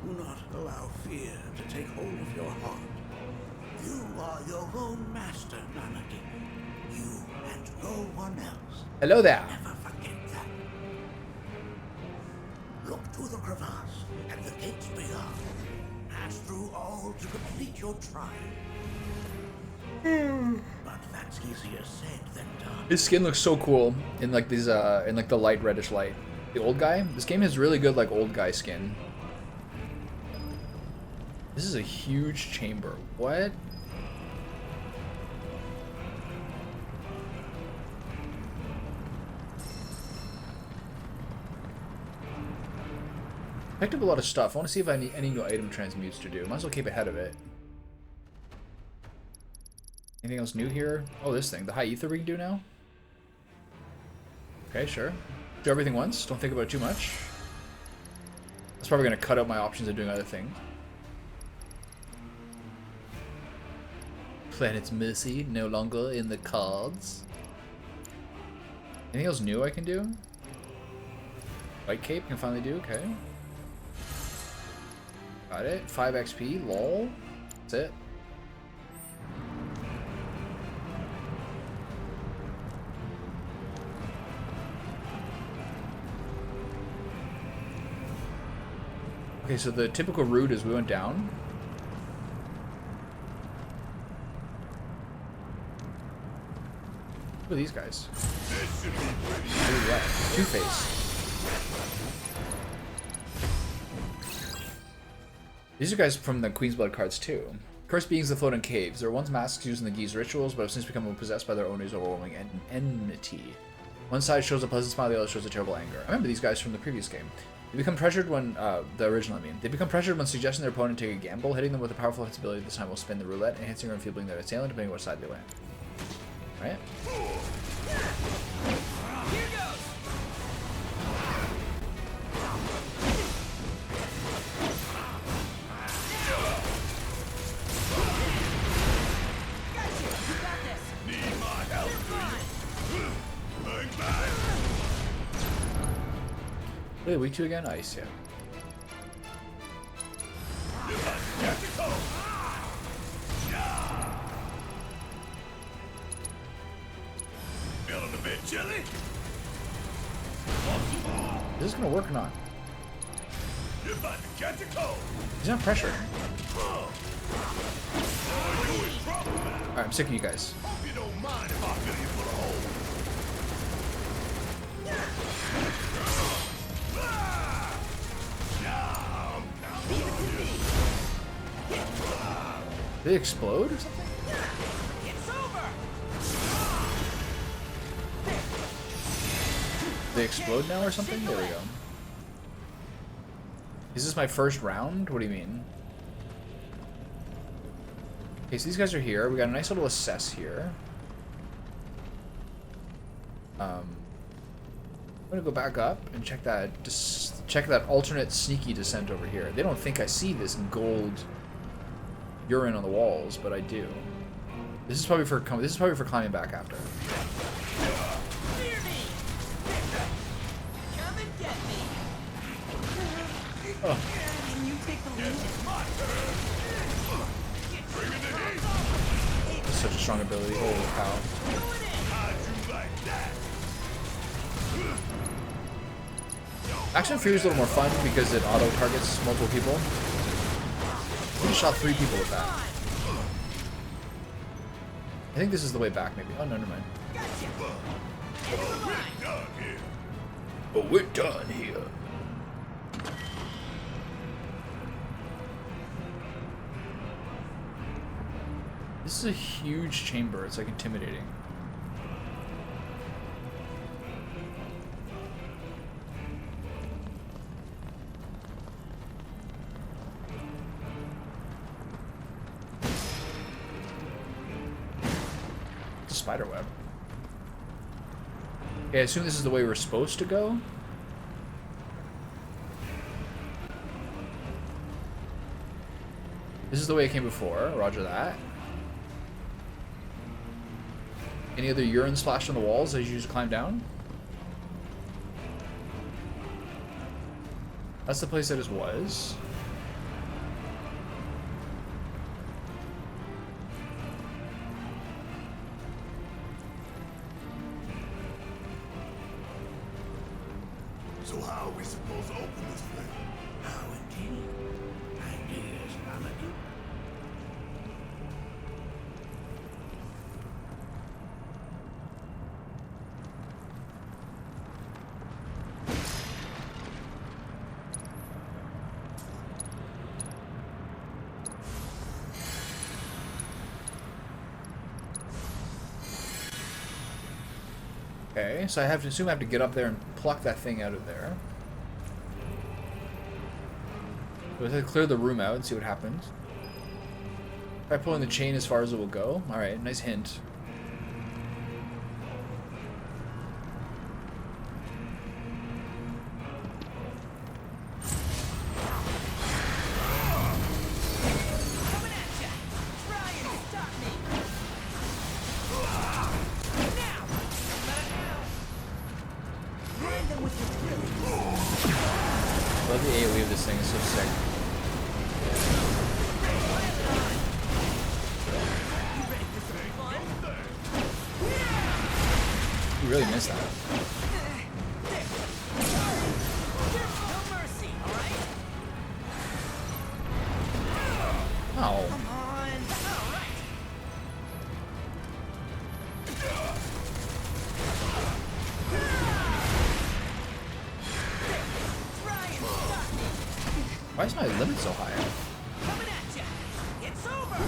B: Do not allow fear to take hold of your heart. You are your own master, Nanaki. You and no one else.
A: Hello there.
B: Never forget that. Look to the crevasse and the gates beyond. Pass through all to complete your trial. But that's easier said than done.
A: His skin looks so cool in like these in like the light reddish light. The old guy, this game has really good like old guy skin. This is a huge chamber. What? Picked up a lot of stuff. I want to see if I need any new item transmutes to do. Might as well keep ahead of it. Anything else new here? Oh, this thing. The high ether we can do now? Okay, sure. Do everything once. Don't think about it too much. That's probably going to cut out my options of doing other things. Planet's Mercy, no longer in the cards. Anything else new I can do? White Cape can finally do, okay. Got it. 5 XP, lol. That's it. Okay, so the typical route is we went down. Who are these guys? Two-Face. These are guys from the Queen's Blood cards too. Cursed beings that float in caves. They were once masks used in the Gi's rituals, but have since become possessed by their owner's overwhelming enmity. One side shows a pleasant smile, the other shows a terrible anger. I remember these guys from the previous game. They become pressured when, the original, I mean. They become pressured when suggesting their opponent take a gamble. Hitting them with a powerful hits ability this time will spin the roulette, enhancing or enfeebling their assailant depending on which side they land. Right?
F: Here goes. Got you. You got this.
D: Need my help,
F: You're
D: do
F: fine.
D: you? Bang, bang.
A: Wait, week 2 again? Ice, yeah.
D: Catch it, go. Feeling a bit chilly?
A: Is this gonna work or not?
D: You're about to catch a cold.
A: He's not pressured.
D: Oh, you in trouble, man.
A: Alright, I'm sick of you guys.
D: Hope you don't mind if I fill you full of holes.
A: Did they explode or something?
F: It's over.
A: They explode now or something? There we go. Is this my first round? What do you mean? Okay, so these guys are here. We got a nice little assess here. I'm gonna go back up and check that. Check that alternate sneaky descent over here. They don't think I see this gold urine on the walls, but I do. This is probably for climbing back after.
F: Fear me. Come and get me.
A: Oh.
F: Can you take the lead?
A: That's such a strong ability. Holy cow.
F: Going in.
D: How'd you like that?
A: Action Fury is a little more fun because it auto targets multiple people. I just shot 3 people with that. I think this is the way back, maybe. Oh, no, never mind.
F: Gotcha. End of the line.
D: Done here.
A: Oh, we're done here. This is a huge chamber. It's like intimidating. It's a spider web. Okay, I assume this is the way we're supposed to go. This is the way it came before. Roger that. Any other urine splashed on the walls as you just climb down? That's the place that it was.
D: So how are we supposed to open this thing?
B: How indeed? Ideas, Paladin.
A: Okay, so I have to assume I have to get up there and pluck that thing out of there. So let's clear the room out and see what happens. Try pulling the chain as far as it will go. Alright, nice hint.
F: Coming at ya. Try and stop me. Now. Blind them with your brilliance.
A: I love the AoE of this thing, it's so sick.
F: You ready for some fun?
A: You really missed that.
F: No mercy, alright?
A: Oh.
F: Come on. Alright. Try and stop me.
A: Why is my limit so high?
F: Coming at ya. It's over.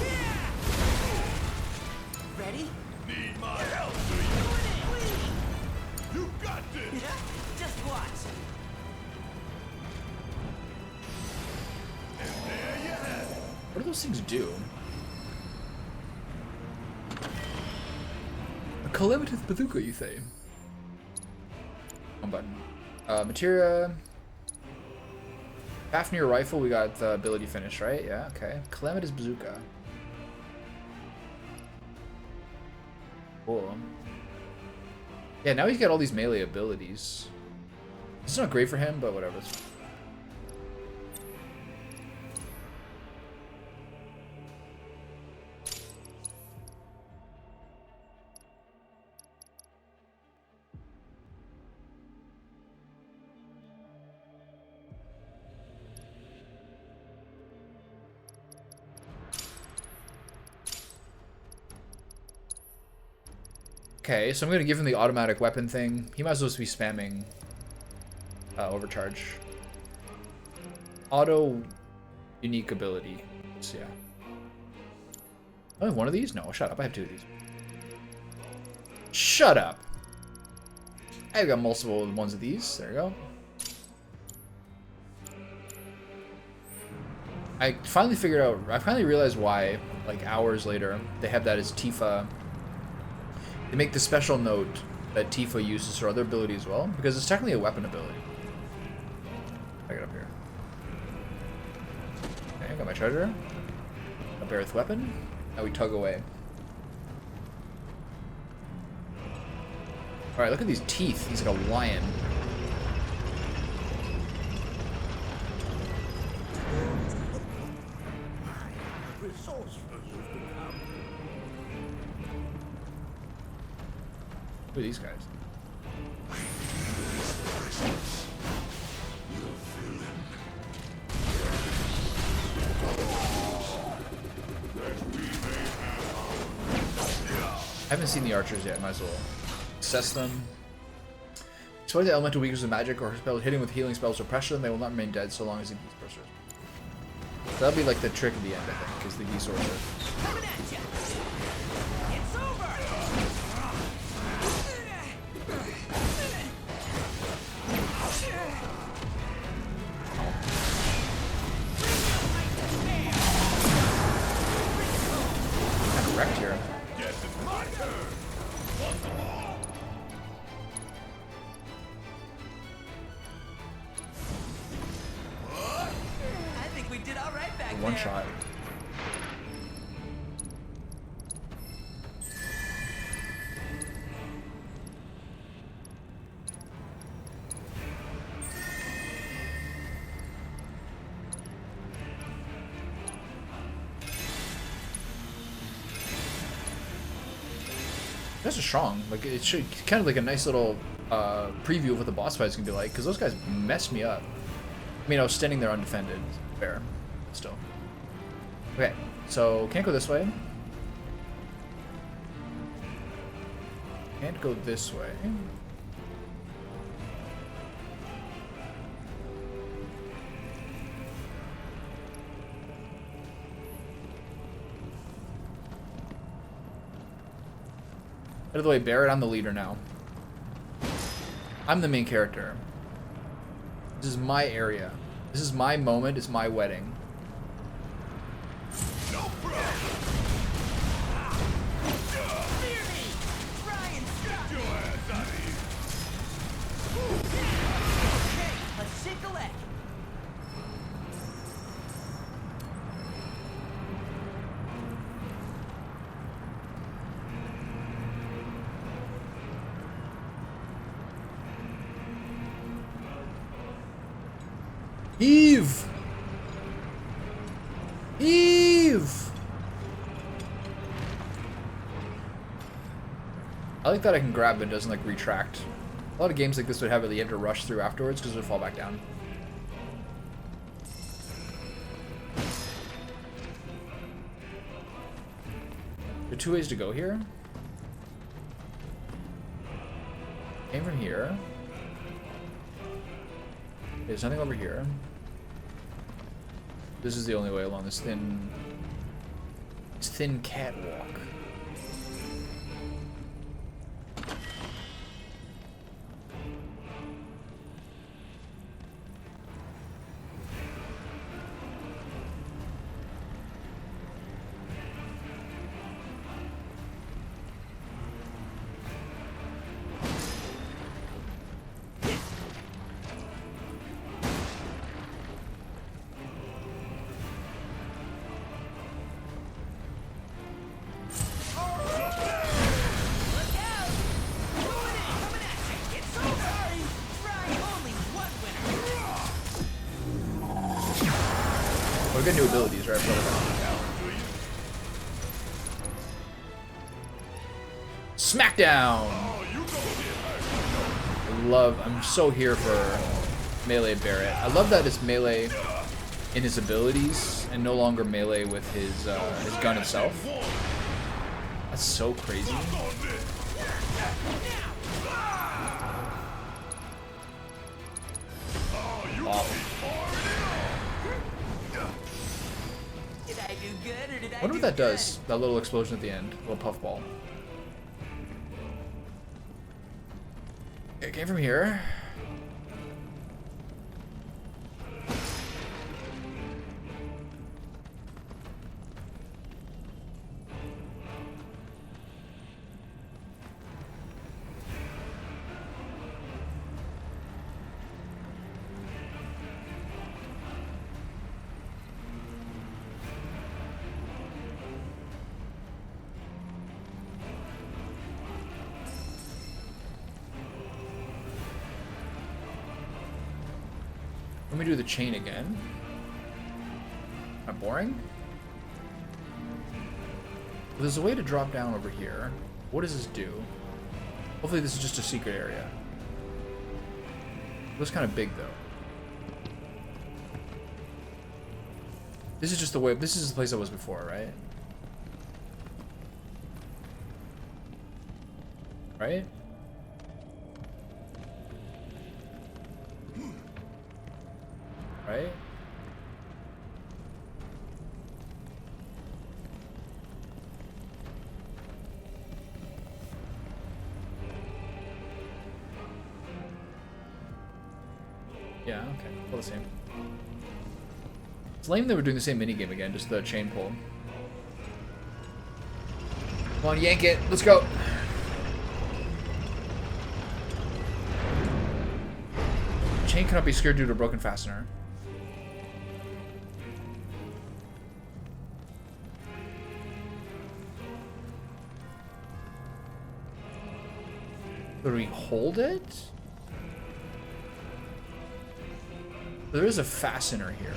F: Ready?
D: Need my help, do
F: Going in.
D: you? You got this.
F: Just watch.
A: those things do? A calamitous bazooka, you say? One button. Materia. Fafnir rifle, we got the ability finish, right? Yeah, okay. Calamitous bazooka. Cool. Yeah, now he's got all these melee abilities. It's not great for him, but whatever. Okay, so I'm gonna give him the automatic weapon thing. He might as well just be spamming overcharge. Auto unique ability. So, yeah. I have one of these? No, shut up. I have two of these. Shut up. I've got multiple ones of these. There you go. I finally figured out, I finally realized why, like hours later, they have that as Tifa. They make the special note that Tifa uses her other ability as well, because it's technically a weapon ability. Back it up here. Okay, got my treasure. A Rebirth weapon. Now we tug away. Alright, look at these teeth. He's like a lion.
B: Resourceful you've become.
A: Who are these guys? I haven't seen the archers yet, might as well assess them. Despite the elemental weakness of magic or spells hitting with healing spells or pressure, they will not remain dead so long as they use pressure. So that'll be like the trick at the end, I think, is the geese sorcerer.
F: Coming at ya! It's over!
A: Kind of wrecked here.
F: I think we did all right back
A: One
F: there.
A: shot. That's a strong. Like it should kind of like a nice little preview of what the boss fight is gonna be like, because those guys messed me up. I mean, I was standing there undefended. Fair, still. Okay, so can't go this way. Can't go this way. By the way, Barrett, I'm the leader now. I'm the main character. This is my area. This is my moment. It's my wedding.
F: Fear me! Try and stop me! Okay, let's shake a leg.
A: Eve! Eve! I like that I can grab it, it doesn't like retract. A lot of games like this would have it, you have to rush through afterwards because it would fall back down. There are two ways to go here. Came from here. There's nothing over here. This is the only way along this thin catwalk. we got new abilities, right? Smackdown! I'm so here for melee Barret. I love that it's melee in his abilities and no longer melee with his gun itself. That's so crazy. Awful.
F: Did I do good or did I
A: Wonder what
F: do
A: that
F: good?
A: does. That little explosion at the end, little puffball. It came from here. Let me do the chain again. Am I boring? Well, there's a way to drop down over here. What does this do? Hopefully this is just a secret area. It looks kind of big though. This is just the way. This is the place I was before, right? Right? Right? Yeah, okay. All the same. It's lame that we're doing the same minigame again, just the chain pull. Come on, yank it. Let's go. Chain cannot be secured due to a broken fastener. Do we hold it? There is a fastener here.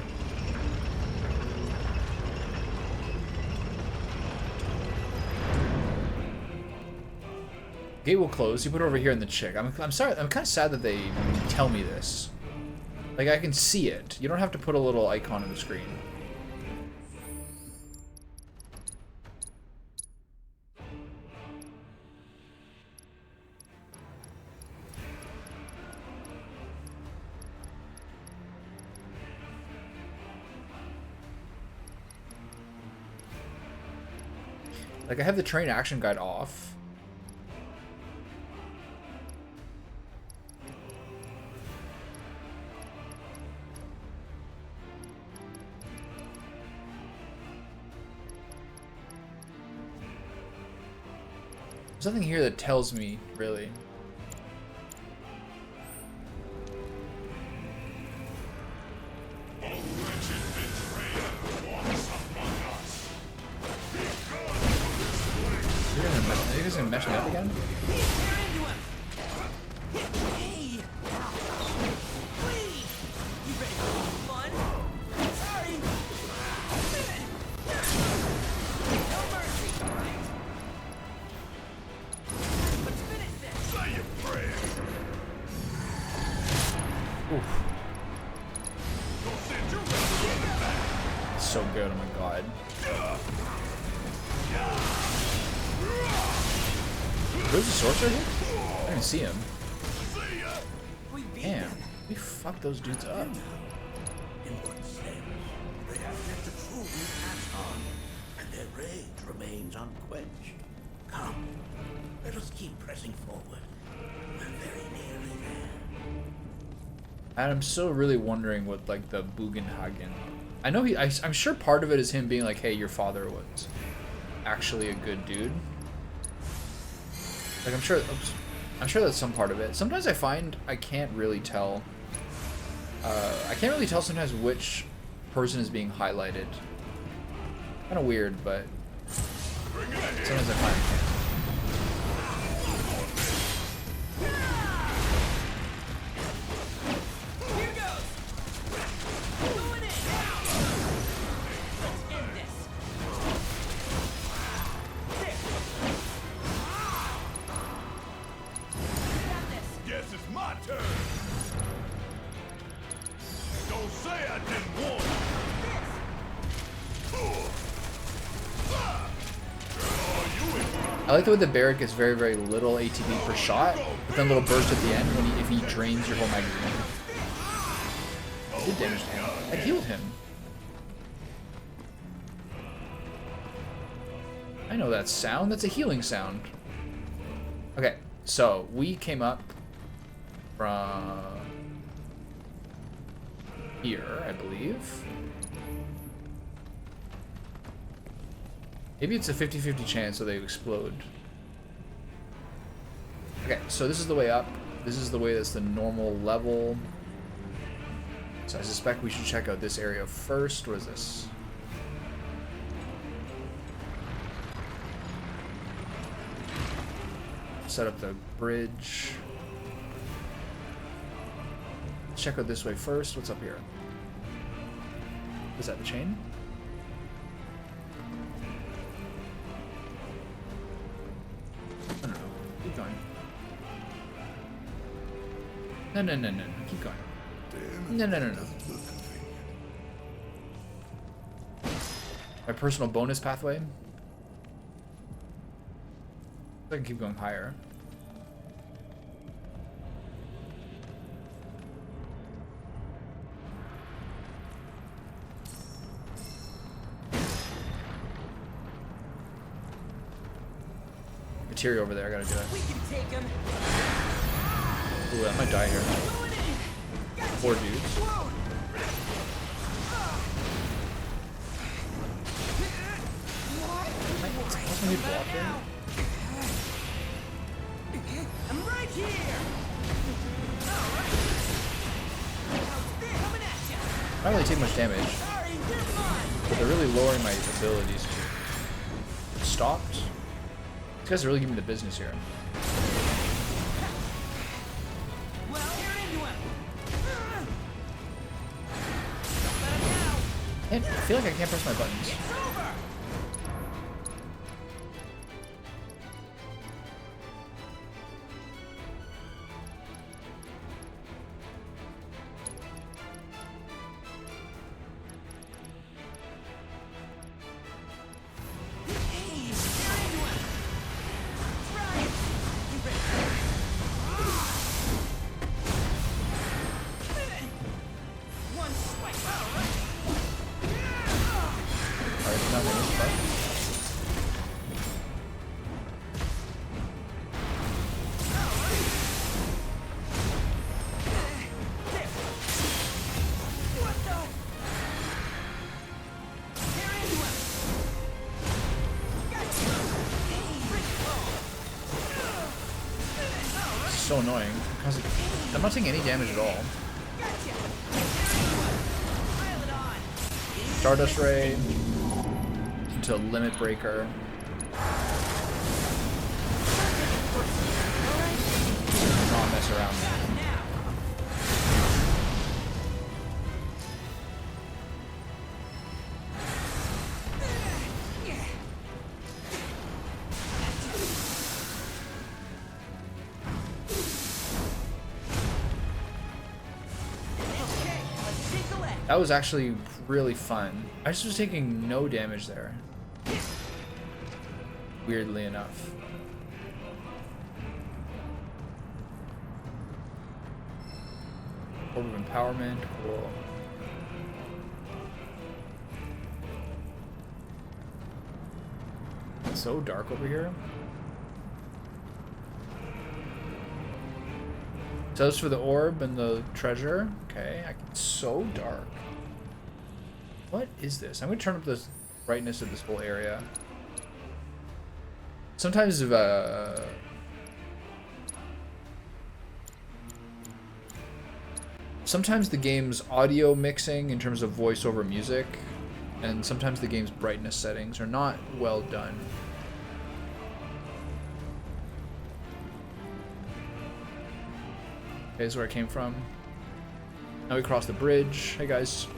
A: Gate will close. You put it over here in the chick. I'm sorry. I'm kind of sad that they tell me this. Like, I can see it. You don't have to put a little icon on the screen. Like, I have the train action guide off. There's nothing here that tells me, really. Are you guys gonna mesh me up again?
F: Hey! Please! You ready for some fun? Sorry! No mercy! Let's finish this!
D: Say your prayers.
A: Oof.
D: Don't send you running back.
A: So good, oh my god. Where's the sorcerer here? I didn't see him.
F: We beat
A: Damn,
F: them!
A: we fucked those dudes up.
B: In what sense? They have yet to truly pass on, and their rage remains unquenched. Come, let us keep pressing forward. We're very nearly there.
A: And I'm still really wondering what, like, the Bugenhagen. I know I'm sure part of it is him being like, hey, your father was actually a good dude. Like, I'm sure that's some part of it. Sometimes I find I can't really tell. I can't really tell sometimes which person is being highlighted. Kind of weird, but sometimes I find I can't.
F: Here goes! Going in!
D: My turn. Don't say I didn't warn you.
A: I like the way the Barret gets very, very little ATB per shot, but then a little burst at the end when if he drains your whole magazine. I did damage to him. I healed him. I know that sound. That's a healing sound. Okay, so we came up from here, I believe. Maybe it's a 50-50 chance that they explode. Okay, so this is the way up. This is the way that's the normal level. So I suspect we should check out this area first. What is this? Set up the bridge. Let's check out this way first. What's up here? Is that the chain? No, no, no. Keep going. No, no, no, no, no. Keep going. No, no, no, no. My personal bonus pathway. I can keep going higher. Materia over there, I gotta do it.
F: We can take him.
A: Ooh, I might die here. Poor dudes. Can we block him?
F: I'm right here. All right. Coming at ya.
A: I don't really take much damage,
F: Sorry, you're mine.
A: but they're really lowering my abilities. Stopped. These guys are really giving me the business here.
F: Well, you're into him. Don't let him down.
A: And I feel like I can't press my buttons.
F: It's over.
A: Alright, not really, but it's so annoying because I'm not taking any damage at all. Stardust Ray into Limit Breaker. Not mess around. That was actually really fun. I just was taking no damage there. Weirdly enough. Orb of Empowerment, cool. It's so dark over here. So that's for the orb and the treasure. Okay, it's so dark. What is this? I'm gonna turn up the brightness of this whole area. Sometimes sometimes the game's audio mixing in terms of voiceover music, and sometimes the game's brightness settings are not well done. Okay, this is where I came from. Now we cross the bridge. Hey guys.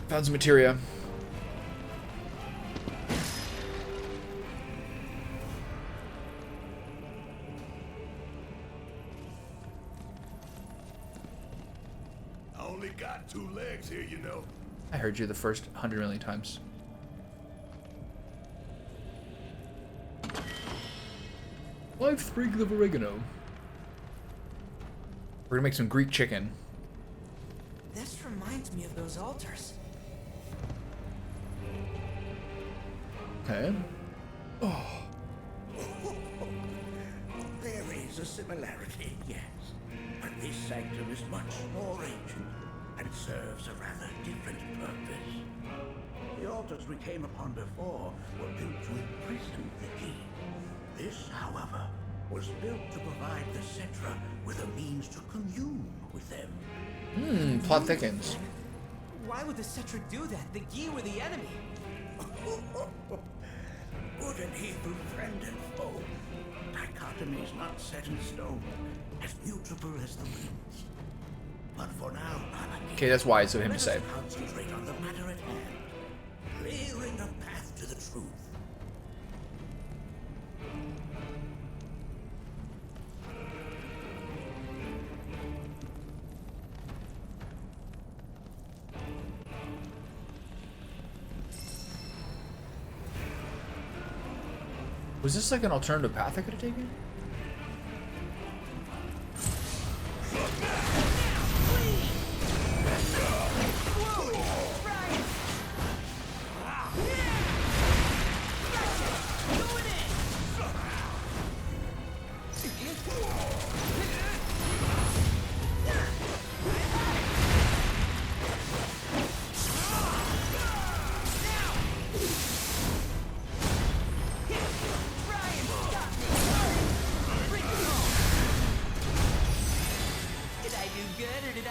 A: Found some materia.
D: only got 2 legs here, you know.
A: I heard you the first 100 million times. Live sprinkle of oregano. We're gonna make some Greek chicken.
C: This reminds me of those altars.
A: Okay.
B: There is a similarity, yes. But this sanctum is much more ancient and serves a rather different purpose. The altars we came upon before were built to imprison the key. This, however, was built to provide the Cetra with a means to commune with them.
A: Plot thickens.
C: Why would the Cetra do that? The Gi were the enemy.
B: Good and evil, friend and foe. Dichotomy is not set in stone, as mutable as the winds. But for now,
A: Okay, that's wise of him to say.
B: let us concentrate on the matter at hand, clearing a path to the truth.
A: Was this like an alternative path I could have taken?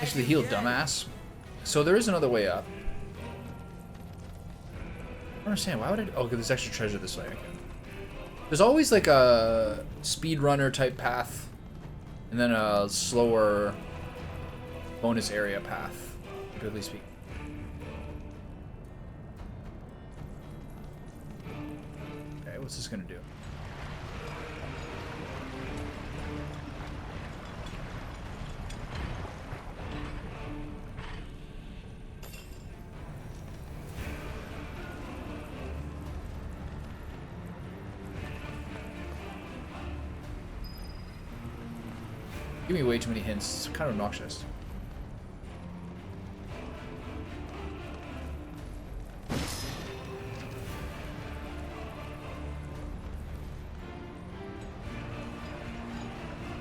A: Actually healed, dumbass. So there is another way up. I don't understand. Why would I... Oh, there's extra treasure this way. Okay. There's always like a speedrunner type path. And then a slower bonus area path. Typically speaking. Okay, what's this gonna do? Give me way too many hints. It's kind of obnoxious.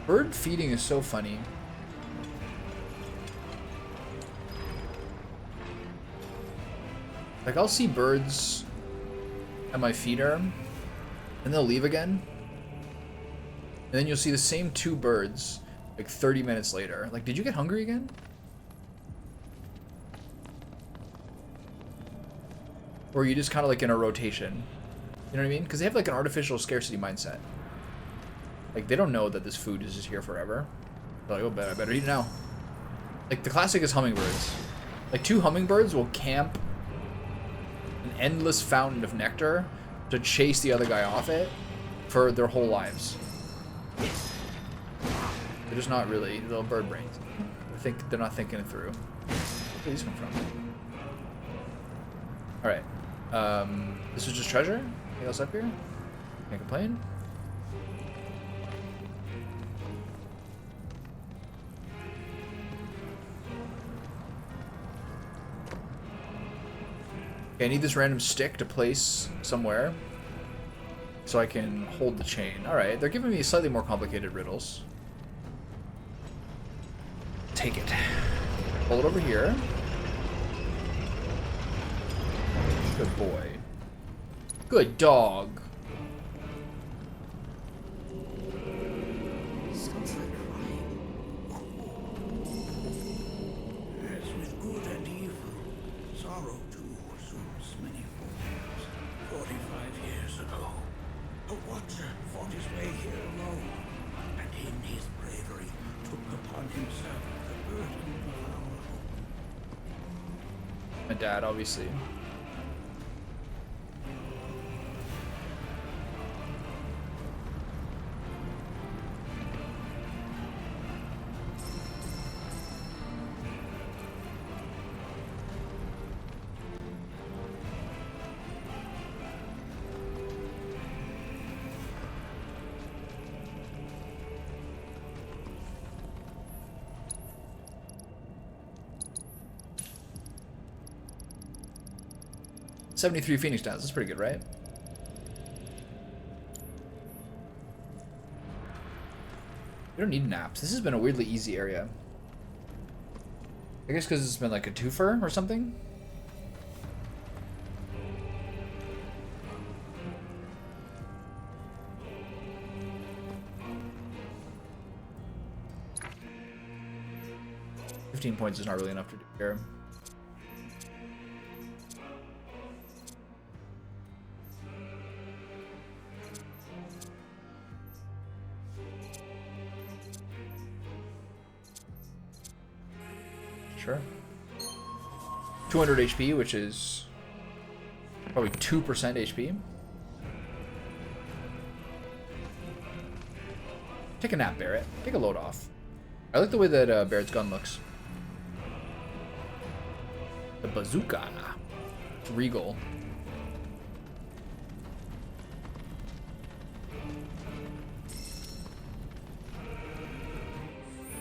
A: Bird feeding is so funny. Like, I'll see birds at my feeder, and they'll leave again. And then you'll see the same 2 birds like 30 minutes later. Like, did you get hungry again? Or are you just kind of like in a rotation? You know what I mean? Because they have like an artificial scarcity mindset. Like, they don't know that this food is just here forever. They're like, oh, I better eat now. Like, the classic is hummingbirds. Like, 2 hummingbirds will camp an endless fountain of nectar to chase the other guy off it for their whole lives. They're just not really little bird brains. They're not thinking it through. Where did these come from? Alright. This is just treasure? Anything else up here? Can't complain. Okay, I need this random stick to place somewhere so I can hold the chain. Alright, they're giving me slightly more complicated riddles. Take it. Pull it over here. Good boy. Good dog.
C: Sounds like crying.
B: As with good and evil, sorrow too assumes many forms. 45 years ago, a watcher fought his way here alone, and in his bravery took upon himself the burden of our home.
A: My dad, obviously. 73 Phoenix Downs. That's pretty good, right? We don't need naps. This has been a weirdly easy area. I guess because it's been like a twofer or something. £15 is not really enough to do here. Sure. 200 HP, which is probably 2% HP. Take a nap, Barrett. Take a load off. I like the way that Barrett's gun looks. The bazooka. Regal.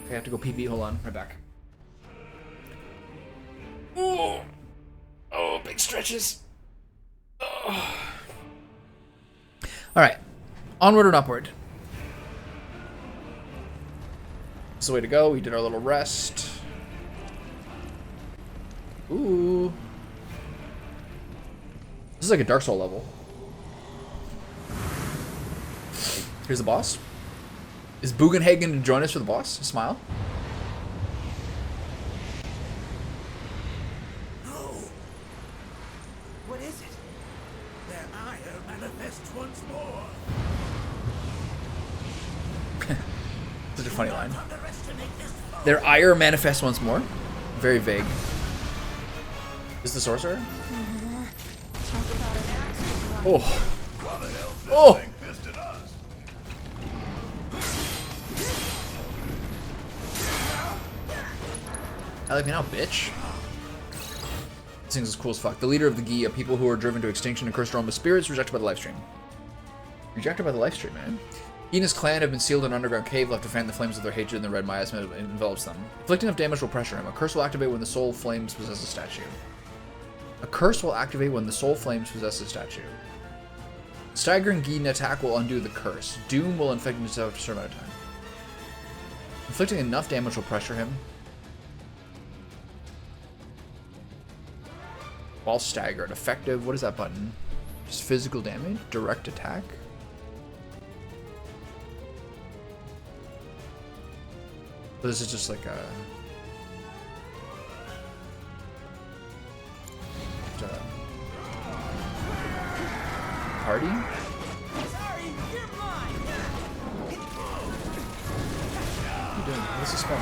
A: Okay, I have to go pee. Hold on. Right back. Oh, big stretches. Oh. All right, onward and upward. This is the way to go. We did our little rest. Ooh, this is like a Dark Soul level. Here's the boss. Is Bugenhagen to join us for the boss? Smile. Such a funny line. Their ire manifests once more. Very vague. Is the sorcerer? Oh. Oh. I like me now, bitch. This thing's as cool as fuck. The leader of the Gi, a people who are driven to extinction and cursed realm of spirits, rejected by the lifestream. Rejected by the lifestream, man. He and his clan have been sealed in an underground cave, left to fan the flames of their hatred, and the red miasma envelops them. Inflicting enough damage will pressure him. A curse will activate when the soul flames possess a statue. A curse will activate when the soul flames possess a statue. Staggering Gi attack will undo the curse. Doom will inflict himself for a certain amount of time. Inflicting enough damage will pressure him. While staggered. Effective. What is that button? Just physical damage? Direct attack? But this is just like a party?
F: Sorry, you're mine.
A: What are you doing? What's the spell?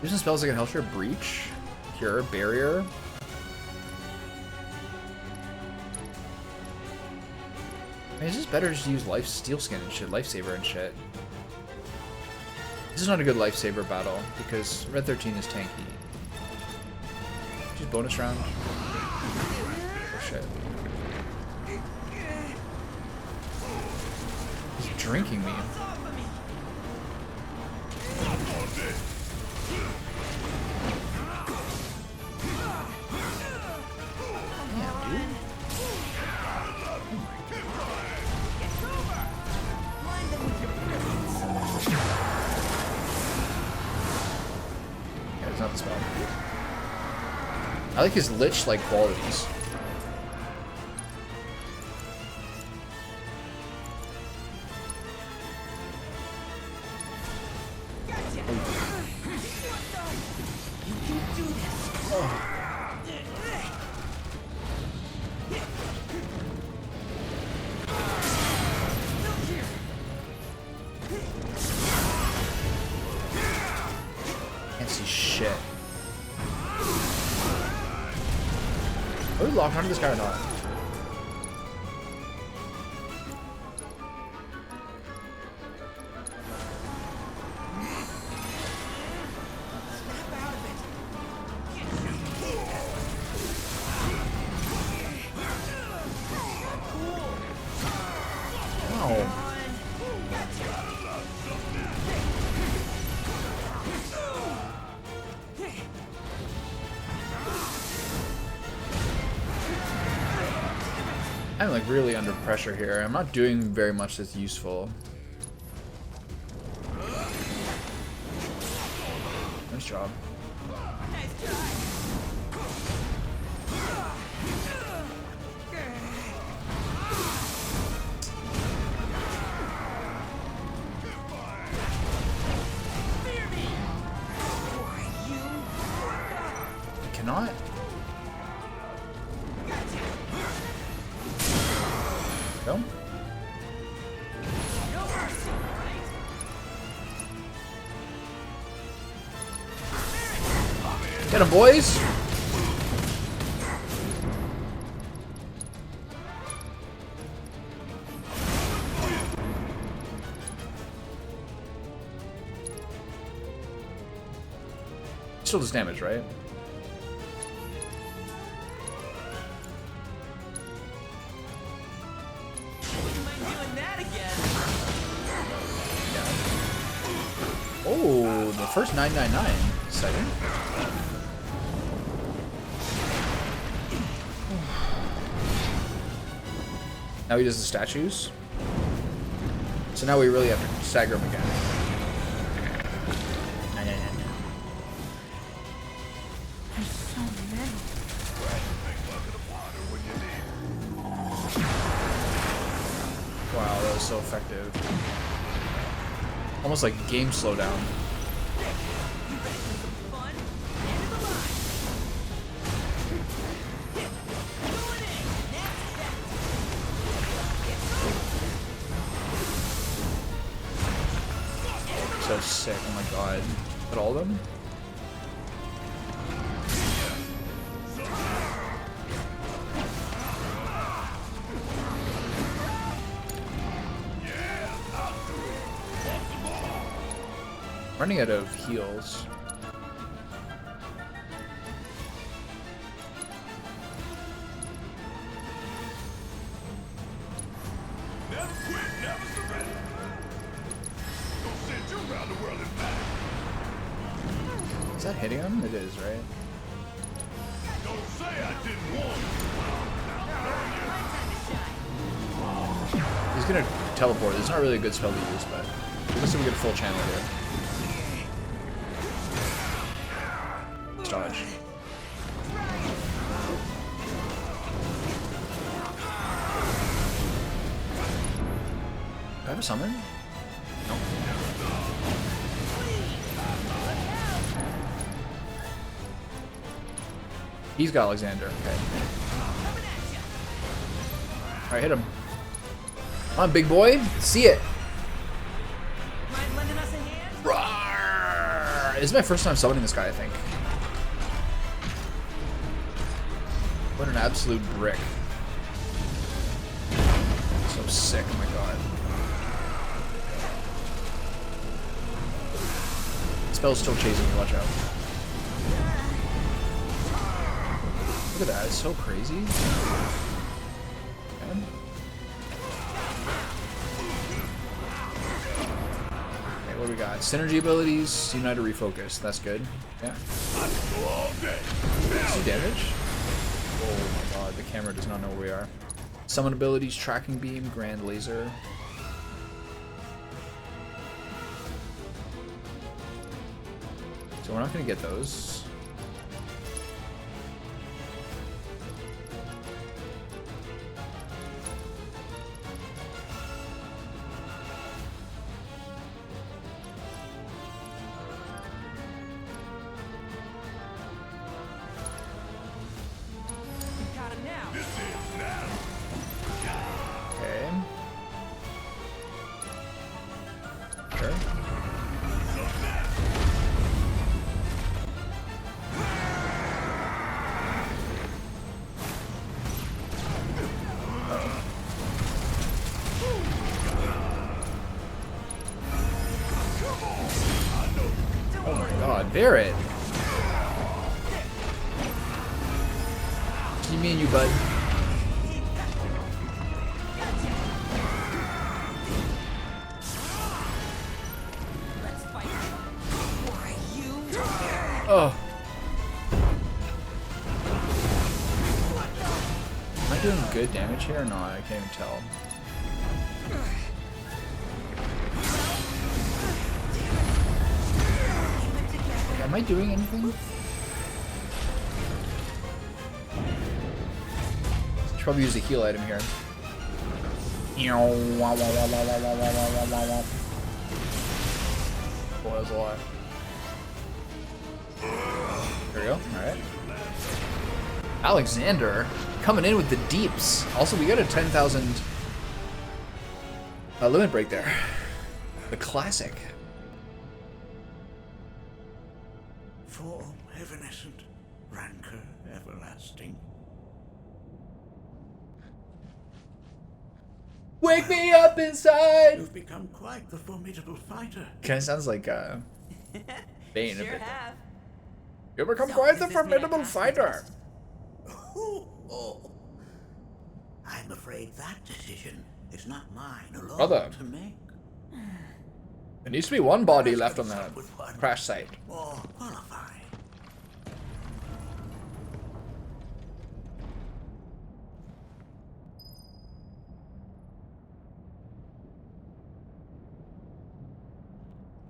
A: Using spells like a Hellshire, Breach, Cure, Barrier. I mean, it's just better just to use Life Steel Skin and shit, Lifesaver and shit. This is not a good Lifesaver battle because Red 13 is tanky. Just bonus round. Oh shit. He's drinking me. Yeah, dude. Yeah, it's not the spell. I like his lich-like qualities. Can't see shit. Are we locked onto this guy or not? I'm like really under pressure here. I'm not doing very much that's useful. Nice job.
F: Nice try. Fear me.
A: Cannot. Go.
F: No mercy, right?
A: Get him, boys. Still does damage, right?
F: Wouldn't mind doing that again.
A: Oh, the first 999. Second. Now he does the statues. So now we really have to stagger him again.
F: There's so many.
A: Wow, that was so effective. Almost like game slowdown.
F: You ready for some fun? End of the line. Going in. Next set.
A: So sick, oh my god. Is that all of them? Running out of heals.
D: Never quit, never surrender. Don't send you around the world in battle.
A: Is that hitting him? It is, right?
D: Don't say I didn't warn you.
A: He's gonna teleport. It's not really a good spell to use, but let's see if we get a full channel here. Let's dodge. Do I have a summon? No. He's got Alexander. Okay. Alright, hit him. Come on, big boy. See it.
F: Mind lending us a hand?
A: Roar! This is my first time summoning this guy, I think. What an absolute brick. So sick, oh my god. Spell's still chasing me, watch out. Look at that, it's so crazy. Okay. Okay, what do we got? Synergy abilities, Unite or Refocus. That's good. Yeah. See damage? Oh my god, the camera does not know where we are. Summon abilities, Tracking Beam, Grand Laser. So we're not going to get those.
F: Got him now.
A: Okay. Sure. Oh my god, Barrett! See me and you, bud.
F: Let's fight.
C: Why, you?
A: Oh. Am I doing good damage here or not? I can't even tell. Am I doing anything? Should probably use the heal item here. Oh, that was a lot. There we go. Alright. Alexander coming in with the deeps. Also, we got a 10,000 limit break there. The classic.
B: For evanescent, rancor everlasting.
A: Wake me up inside!
B: You've become quite the formidable fighter.
A: Kind of sounds like Bane a
F: Sure
A: bit.
F: have.
A: You become
F: So,
A: quite
F: is
A: the
F: this made a
A: formidable
F: cast
A: fighter.
B: Oh. I'm afraid that decision is not mine alone
A: Brother.
B: to make.
A: There needs to be one body
B: Let's
A: left on
B: consult
A: the
B: with one
A: crash site.
B: more qualified.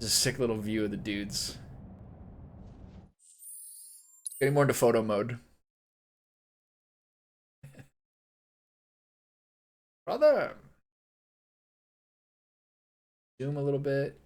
A: Just a sick little view of the dudes. Getting more into photo mode. Brother! Zoom a little bit.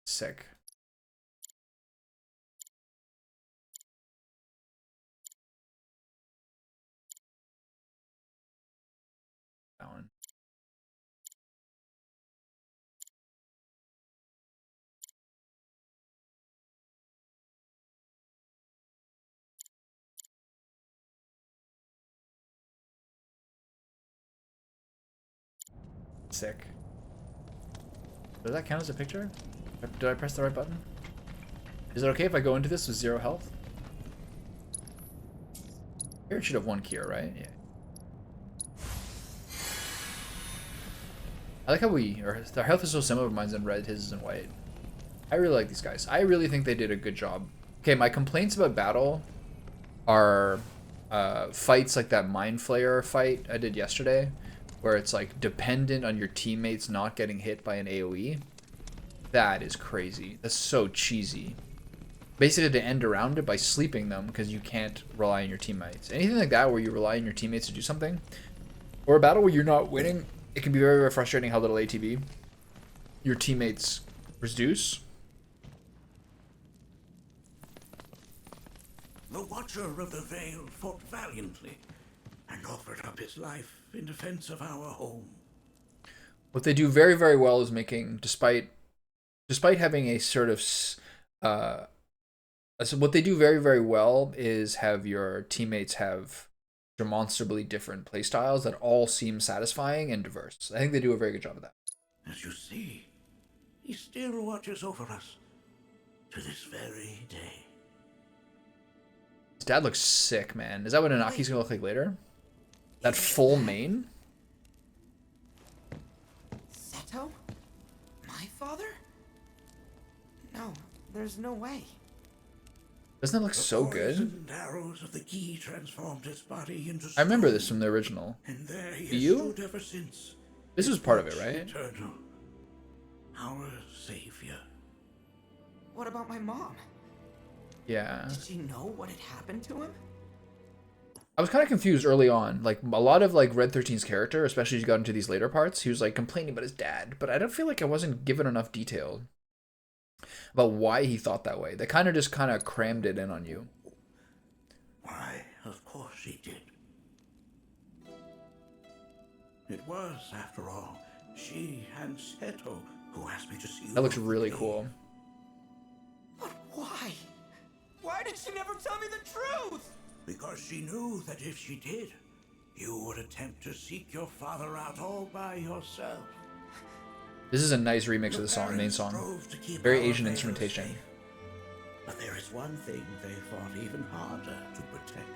A: Sick. That one. Sick. Does that count as a picture? Did I press the right button? Is it okay if I go into this with 0 health? Here it should have 1 cure, right? Yeah. I like how our health is so similar. Mine's in red, his is in white. I really like these guys. I really think they did a good job. Okay, my complaints about battle are fights like that Mind Flayer fight I did yesterday, where it's like dependent on your teammates not getting hit by an AoE. That is crazy. That's so cheesy. Basically to end around it by sleeping them because you can't rely on your teammates. Anything like that where you rely on your teammates to do something, or a battle where you're not winning, it can be very, very frustrating how little ATB your teammates reduce.
B: The Watcher of the Veil fought valiantly and offered up his life in defense of our home.
A: What they do very, very well is making, despite having a sort of, so what they do very, very well is have your teammates have demonstrably different playstyles that all seem satisfying and diverse. I think they do a very good job of that.
B: As you see, he still watches over us to this very day.
A: His dad looks sick, man. Is that what Inaki's gonna look like later? That full mane?
C: Seto? My father? No, there's no way.
A: Doesn't that look so good?
B: Poisoned arrows of the key transformed his body into
A: I remember
B: stone,
A: this from the original.
B: and there he
A: Do
B: has
A: you?
B: stood ever since.
A: This was part of it, right?
B: Eternal, our savior.
C: What about my mom?
A: Yeah.
C: Did she know what had happened to him?
A: I was kind of confused early on. Like, a lot of, like, Red 13's character, especially as you got into these later parts, he was, like, complaining about his dad. But I don't feel like I wasn't given enough detail about why he thought that way. They kind of just kind of crammed it in on you.
B: Why, of course he did. It was, after all, she and Seto who asked me to see you.
A: That looks really cool.
C: But why? Why did she never tell me the truth?
B: Because she knew that if she did, you would attempt to seek your father out all by yourself.
A: This is a nice remix of the song, main
B: parents
A: song.
B: strove to keep
A: Very
B: our
A: Asian
B: Vale
A: instrumentation.
B: safe. But there is one thing they fought even harder to protect.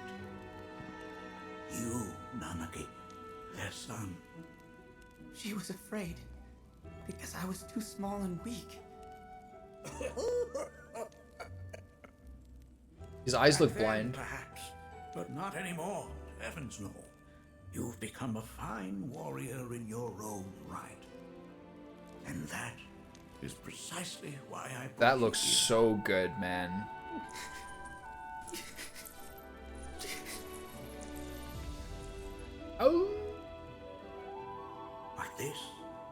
B: You, Nanaki, their son.
C: She was afraid because I was too small and weak.
A: His eyes look
B: Back then,
A: blind.
B: perhaps, but not anymore. Heavens no. You've become a fine warrior in your own right. And that is precisely why I brought
A: That
B: you
A: looks
B: here.
A: so good, man. Oh.
B: But this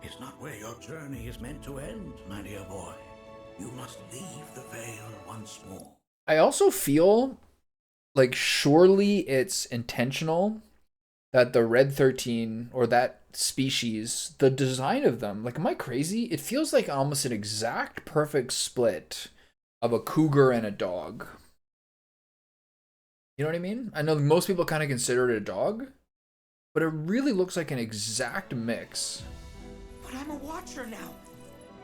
B: is not where your journey is meant to end, my dear boy. You must leave the Vale once more.
A: I also feel like surely it's intentional that the Red 13 or that species, the design of them, like, am I crazy? It feels like almost an exact perfect split of a cougar and a dog. You know what I mean? I know most people kind of consider it a dog, but it really looks like an exact mix.
C: But I'm a watcher now.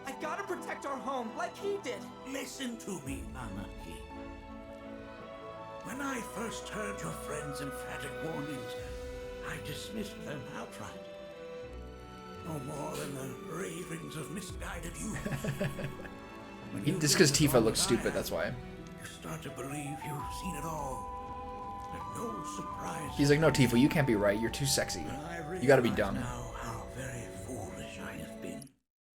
C: I gotta protect our home like he did.
B: Listen to me, Nanaki. When I first heard your friend's emphatic warnings, I dismissed them outright. No more than the ravings of misguided youth. When you
A: Just
B: do
A: because
B: as
A: Tifa
B: long
A: looks
B: as I
A: stupid,
B: have,
A: that's why.
B: You start to believe you've seen it all. And no surprise.
A: He's like, no, Tifa, you can't be right. You're too sexy.
B: I
A: You gotta be
B: realize
A: dumb.
B: now how very foolish I have been.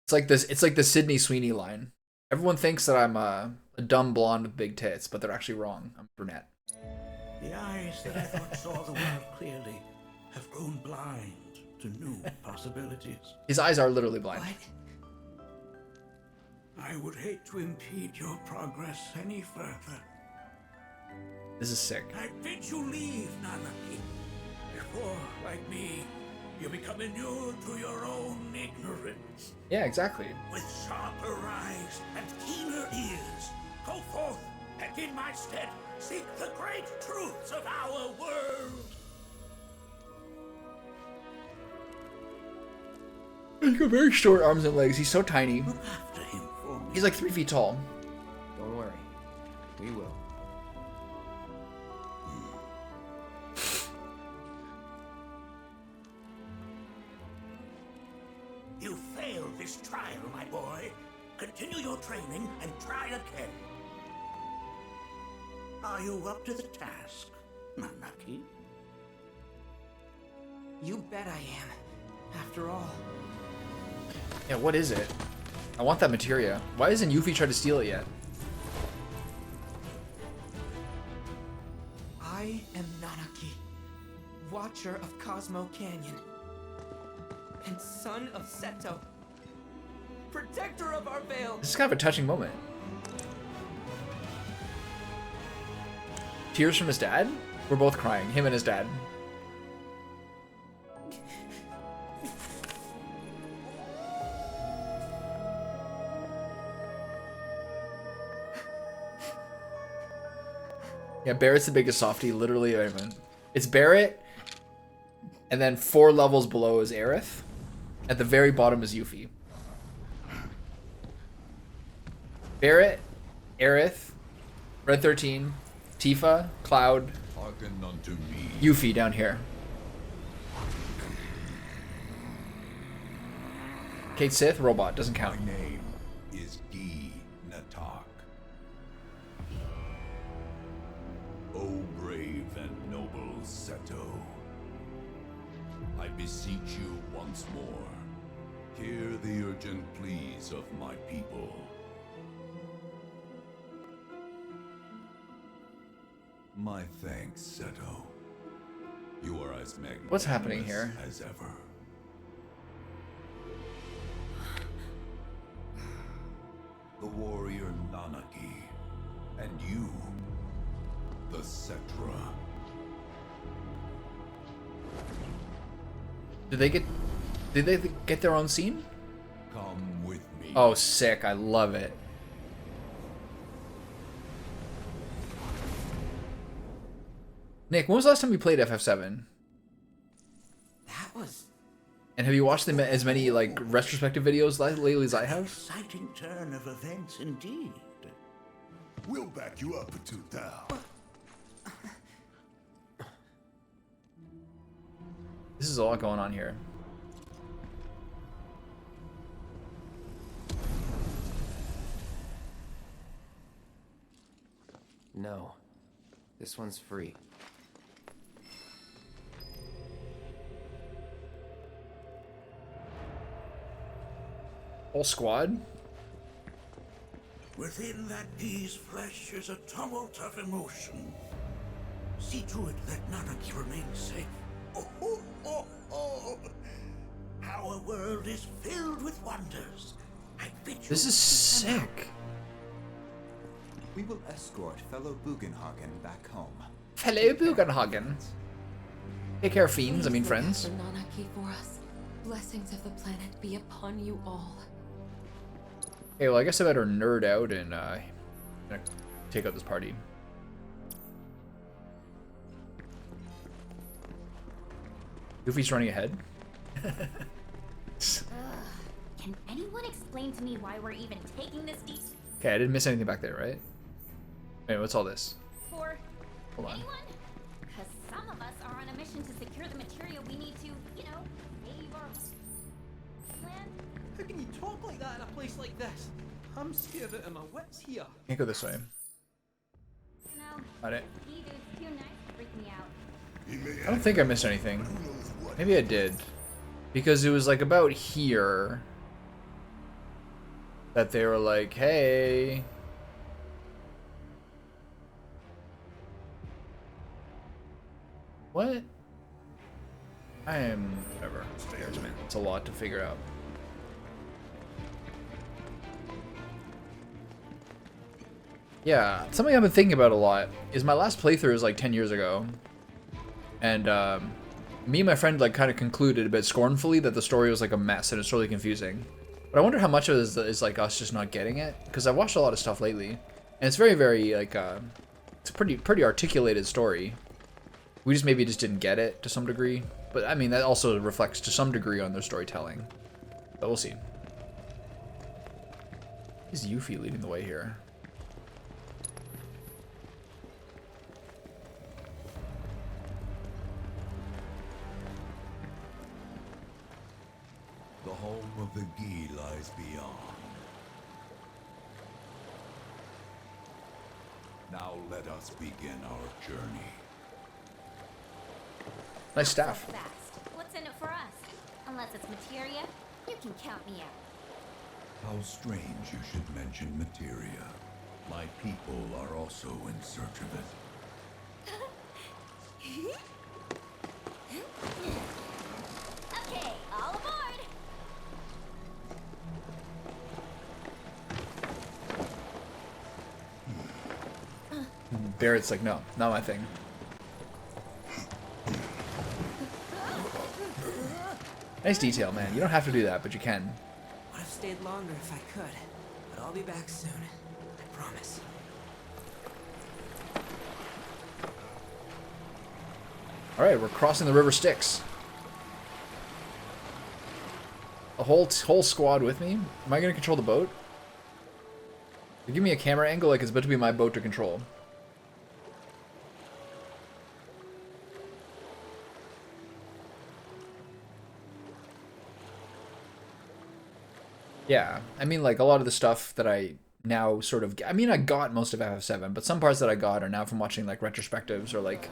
A: It's like this. It's like the Sydney Sweeney line. Everyone thinks that I'm a dumb blonde with big tits, but they're actually wrong. I'm brunette.
B: The eyes that I thought saw the world clearly have grown blind to new possibilities.
A: His eyes are literally blind.
C: What?
B: I would hate to impede your progress any further.
A: This is sick.
B: I bid you leave, Nanaki, before, like me, you become inured to your own ignorance.
A: Yeah, exactly.
B: With sharper eyes and keener ears, go forth and in my stead seek the great truths of our world.
A: He's got very short arms and legs. He's so tiny.
B: Look after him for me.
A: He's like 3 feet tall.
C: Don't worry. We will.
B: You failed this trial, my boy. Continue your training and try again. Are you up to the task, Nanaki?
C: You bet I am. After all.
A: Yeah, what is it? I want that materia. Why hasn't Yuffie tried to steal it yet?
C: I am Nanaki, Watcher of Cosmo Canyon, and son of Seto, protector of our Vale.
A: This is kind of a touching moment. Tears from his dad? We're both crying. Him and his dad. Yeah, Barrett's the biggest softie, literally. It's Barrett, and then 4 levels below is Aerith. At the very bottom is Yuffie. Barrett, Aerith, Red 13, Tifa, Cloud,
D: Hearken unto me.
A: Yuffie down here. Kate Sith, robot, doesn't
D: My
A: count.
D: name is Gi Natak. O brave and noble Seto, I beseech you once more, hear the urgent pleas of my people. My thanks, Seto. You are as magnanimous
A: What's happening here?
D: as ever. The warrior Nanaki, and you, the Cetra.
A: Did they get their own scene?
D: Come with me.
A: Oh, sick. I love it. Nick, when was the last time you played FF7?
C: That was
A: And have you watched them as many like retrospective videos lately as I have?
B: Exciting turn of events indeed.
D: We'll back you up for 2,000.
A: This is a lot going on here.
G: No. This one's free.
A: Whole squad?
B: Within that bee's flesh is a tumult of emotion. See to it that Nanaki remains safe. Oh, oh, oh, oh. Our world is filled with wonders. I bid you
A: This is sick.
H: We will escort fellow Bugenhagen back home.
A: Hello, Bugenhagen. Take care, fiends. I mean,
I: Please look
A: friends.
I: after Nanaki for us. Blessings of the planet be upon you all.
A: Okay, well, I guess I better nerd out and take out this party. Goofy's running ahead.
J: Can anyone explain to me why we're even taking this deep
A: Okay, I didn't miss anything back there, right? Wait, what's all this?
J: for
A: Hold on.
J: anyone? Because some of us are on a mission to secure the material we need to, you know, save our land.
C: How can you talk like that in a place like this? I'm scared out of my wits here.
A: Can't go this way.
J: No,
A: Got it.
J: he dude's too nice to freak me out.
D: He may
A: I don't think I missed anything.
D: who knows what.
A: Maybe I did. Because it was like about here that they were like, hey. What? I am whatever. It's a lot to figure out. Yeah, something I've been thinking about a lot is my last playthrough was like 10 years ago. And me and my friend like kind of concluded a bit scornfully that the story was like a mess and it's really confusing. But I wonder how much of it is like us just not getting it, because I've watched a lot of stuff lately, and it's very like it's a pretty articulated story. We just maybe just didn't get it to some degree, but I mean that also reflects to some degree on their storytelling. But we'll see. Is Yuffie leading the way here?
D: The home of the Gi lies beyond. Now let us begin our journey.
A: Nice staff.
J: So fast. What's in it for us? Unless it's materia, you can count me out.
D: How strange you should mention materia. My people are also in search of it.
J: Okay, all aboard!
A: Barrett's like, no, not my thing. Nice detail, man. You don't have to do that, but you can.
C: Would have stayed longer if I could, but I'll be back soon. I promise.
A: All right, we're crossing the river Styx. A whole squad with me? Am I gonna control the boat? They give me a camera angle like it's about to be my boat to control. Yeah, I mean, like, a lot of the stuff that I now sort of... I mean, I got most of FF7, but some parts that I got are now from watching, like, retrospectives or, like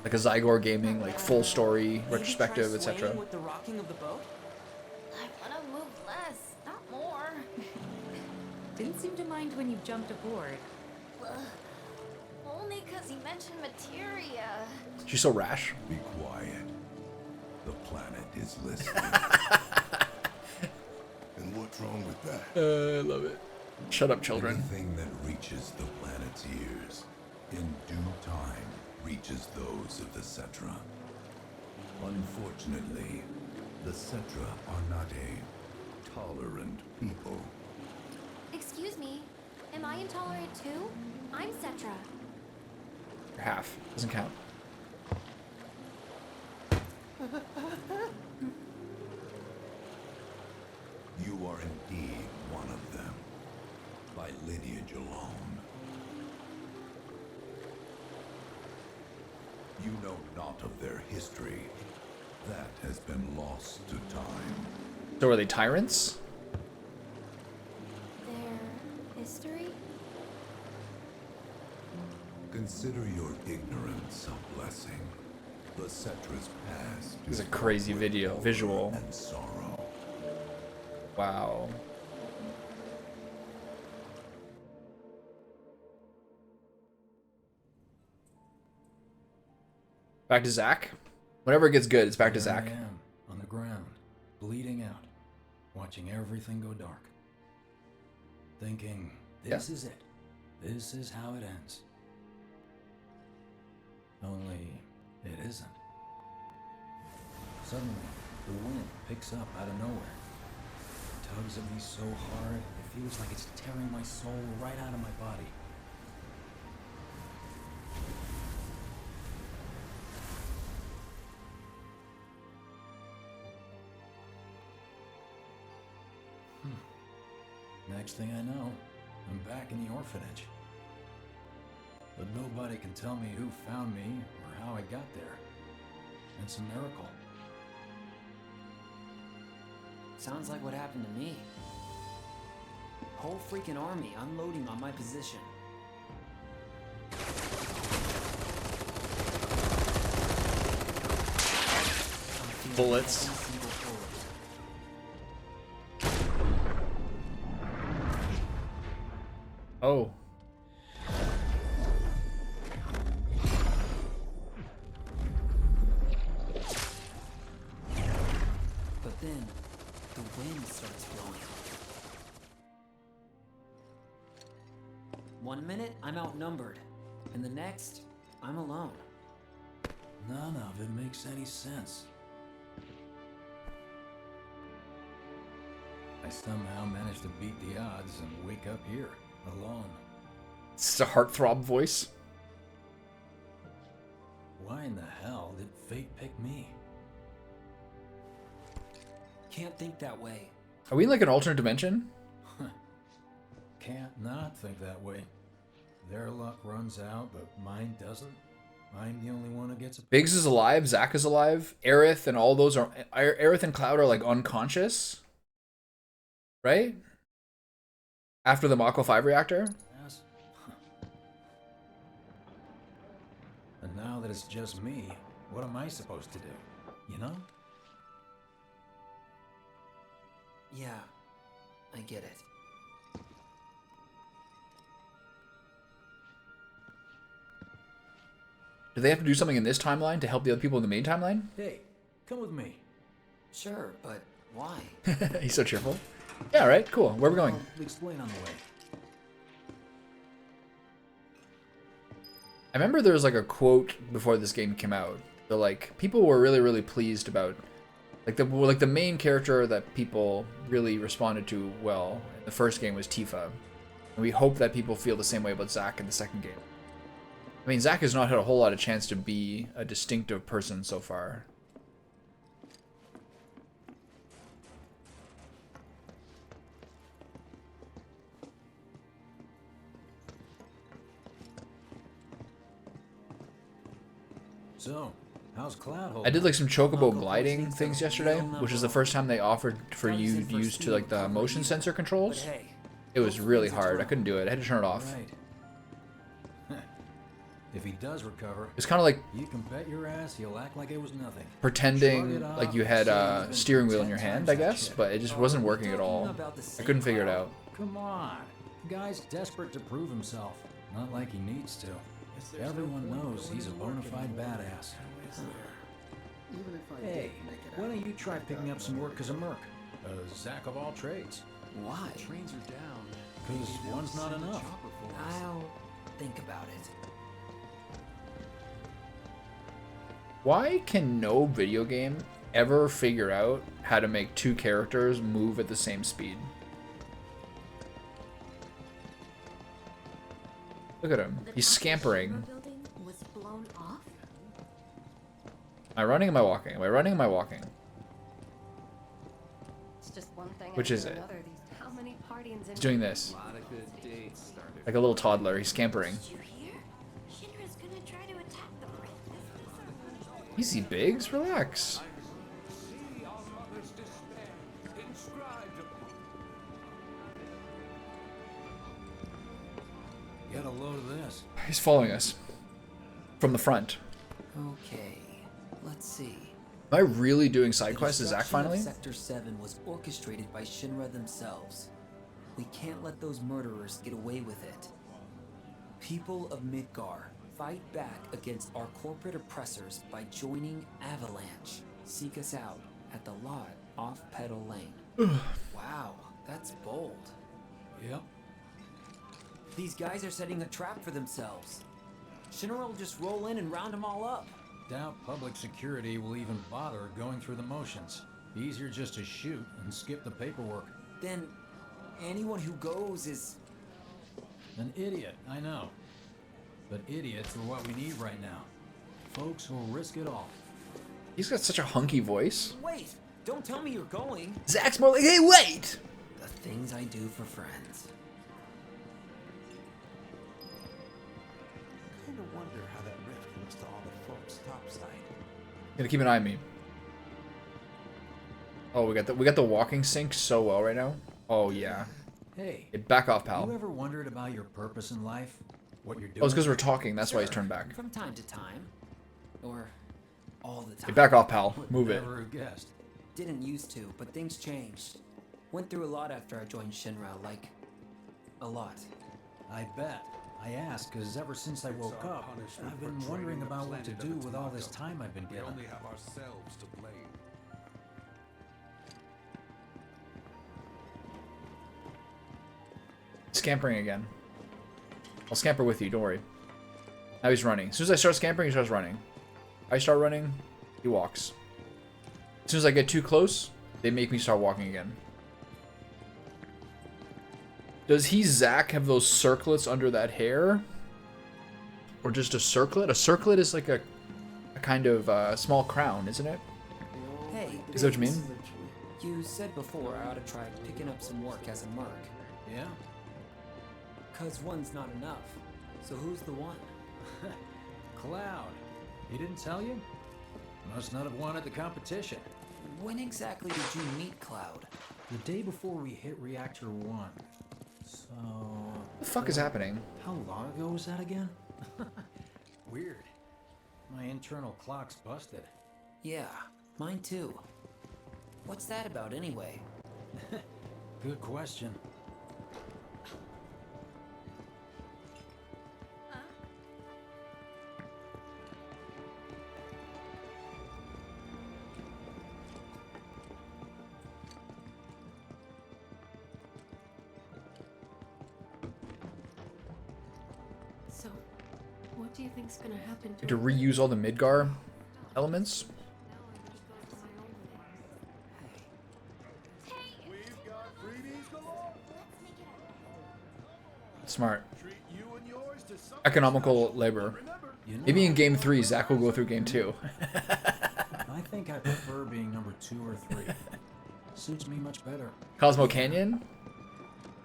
A: a Zygor Gaming, like, full story retrospective,
C: Maybe try
A: etc.
C: swaying with the rocking of the boat?
J: I wanna move less, not more.
I: Didn't seem to mind when you jumped aboard.
J: Ugh. Only because he mentioned materia.
A: She's so rash.
D: Be quiet. The planet is listening. And what's wrong with that?
A: I love it. Shut up, children.
D: Anything that reaches the planet's ears, in due time, reaches those of the Cetra. Unfortunately, the Cetra are not a tolerant people.
J: Excuse me, am I intolerant too? I'm Cetra.
A: Half. Doesn't count.
D: You are indeed one of them, by lineage alone. You know not of their history. That has been lost to time.
A: So are they tyrants?
J: Their history?
D: Consider your ignorance a blessing. The Cetra's past
A: This is a
D: is
A: crazy
D: fraught with
A: video,
D: horror
A: visual.
D: and sorrow.
A: Wow. Back to Zach. Whenever it gets good, it's back to
K: There
A: Zach.
K: I am, on the ground, bleeding out, watching everything go dark. Thinking, this is it. This is how it ends. Only, it isn't. Suddenly, the wind picks up out of nowhere. It tugs at me so hard, it feels like it's tearing my soul right out of my body. Next thing I know, I'm back in the orphanage. But nobody can tell me who found me or how I got there. It's a miracle.
C: Sounds like what happened to me. Whole freaking army unloading on my position.
A: Bullets. Oh.
C: But then, the wind starts blowing. 1 minute, I'm outnumbered. And the next, I'm alone.
K: None of it makes any sense. I somehow managed to beat the odds and wake up here, alone.
A: It's a heartthrob voice.
K: Why in the hell did fate pick me?
C: Can't think that way.
A: Are we in like an alternate dimension?
K: Can't not think that way. Their luck runs out, but mine doesn't. I'm the only one who gets a...
A: Biggs is alive, Zach is alive, Aerith and all those are... Aerith and Cloud are like unconscious. Right? After the Mach 5 reactor?
K: Yes. And now that it's just me, what am I supposed to do? You know?
C: Yeah, I get it.
A: Do they have to do something in this timeline to help the other people in the main timeline?
K: Hey, come with me.
C: Sure, but why?
A: He's so cheerful. Yeah, right, cool. Where are we going?
K: I'll explain on the way.
A: I remember there was like a quote before this game came out. That like people were really pleased about like the main character that people really responded to well in the first game was Tifa. And we hope that people feel the same way about Zack in the second game. I mean, Zack has not had a whole lot of chance to be a distinctive person so far.
K: So, how's Cloud holding?
A: I did like some chocobo gliding things yesterday, which is the first time they offered for you to use to like the motion sensor controls. It was really hard. I couldn't do it. I had to turn it off.
K: Right. If he does recover,
A: It's kind of like
K: you can bet your ass he'll act like it was nothing.
A: pretending like you had a steering wheel in your hand, I guess, but it just wasn't working at all. I couldn't figure it out.
K: Come on. Guy's desperate to prove himself. Not like he needs to. Everyone knows he's a bona fide badass. Hey, why don't you try picking up some work as a merc? A Zack of all trades.
C: Why?
K: Trains are down. Because one's not enough.
C: I'll think about it.
A: Why can no video game ever figure out how to make two characters move at the same speed? Look at him. He's scampering.
I: Was blown off?
A: Am I running? Am I walking? Am I running? Am I walking?
J: It's just one thing.
A: Which is it?
F: Another of these. How many partyings
A: He's doing this.
G: A lot of good dates started.
A: Like a little toddler. He's scampering.
J: Did you hear? Shinra's gonna try to attack the bridge.
A: Easy, Biggs. Relax.
K: Get a load of this.
A: He's following us. From the front.
C: Okay, let's see.
A: Am I really doing side
C: The
A: quests? Is Zach
C: destruction of
A: finally?
C: Sector 7 was orchestrated by Shinra themselves. We can't let those murderers get away with it. People of Midgar, fight back against our corporate oppressors by joining Avalanche. Seek us out at the lot off Petal Lane. Wow, that's bold.
K: Yep.
C: These guys are setting a trap for themselves. Shinra will just roll in and round them all up.
K: Doubt public security will even bother going through the motions. Easier just to shoot and skip the paperwork.
C: Then anyone who goes is...
K: An idiot, I know. But idiots are what we need right now. Folks who'll risk it all.
A: He's got such a hunky voice.
C: Wait! Don't tell me you're going!
A: Zach's more like, hey, wait!
C: The things I do for friends.
B: I kind of wonder how that rift looks to all the folks topside.
A: Gonna keep an eye on me. Oh, we got the walking sync so well right now. Oh yeah.
K: Hey,
A: Back off,
K: you
A: pal.
K: ever wondered about your purpose in life? What you're doing?
A: Oh, it's because we're talking. That's why he's turned back.
C: From time to time. Or all the time.
A: Hey, back off, pal. Move it.
K: Never have guessed.
C: Didn't used to, but things changed. Went through a lot after I joined Shinra, like... a lot.
K: I bet. I ask because ever since I woke up, I've been wondering about what to do with all this time I've been given.
E: We only have ourselves to blame.
A: Scampering again. I'll scamper with you, don't worry. Now he's running. As soon as I start scampering, he starts running. I start running, he walks. As soon as I get too close, they make me start walking again. Does Zach have those circlets under that hair? Or just a circlet? A circlet is like a kind of small crown, isn't it?
C: Hey,
A: Is that what you mean?
C: You said before I ought to try picking up some work as a merc.
K: Yeah?
C: Cause one's not enough. So who's the one?
K: Cloud. He didn't tell you? Must not have wanted the competition.
C: When exactly did you meet Cloud?
K: The day before we hit Reactor 1. So...
A: What the fuck is happening?
K: How long ago was that again? Weird. My internal clock's busted.
C: Yeah, mine too. What's that about anyway?
K: Good question.
F: So, what do you think's gonna happen
A: To reuse all the Midgar elements? Smart. Economical labor. Maybe in game 3, Zach will go through game 2.
K: I think I prefer being number 2 or 3. Suits me much better.
A: Cosmo Canyon?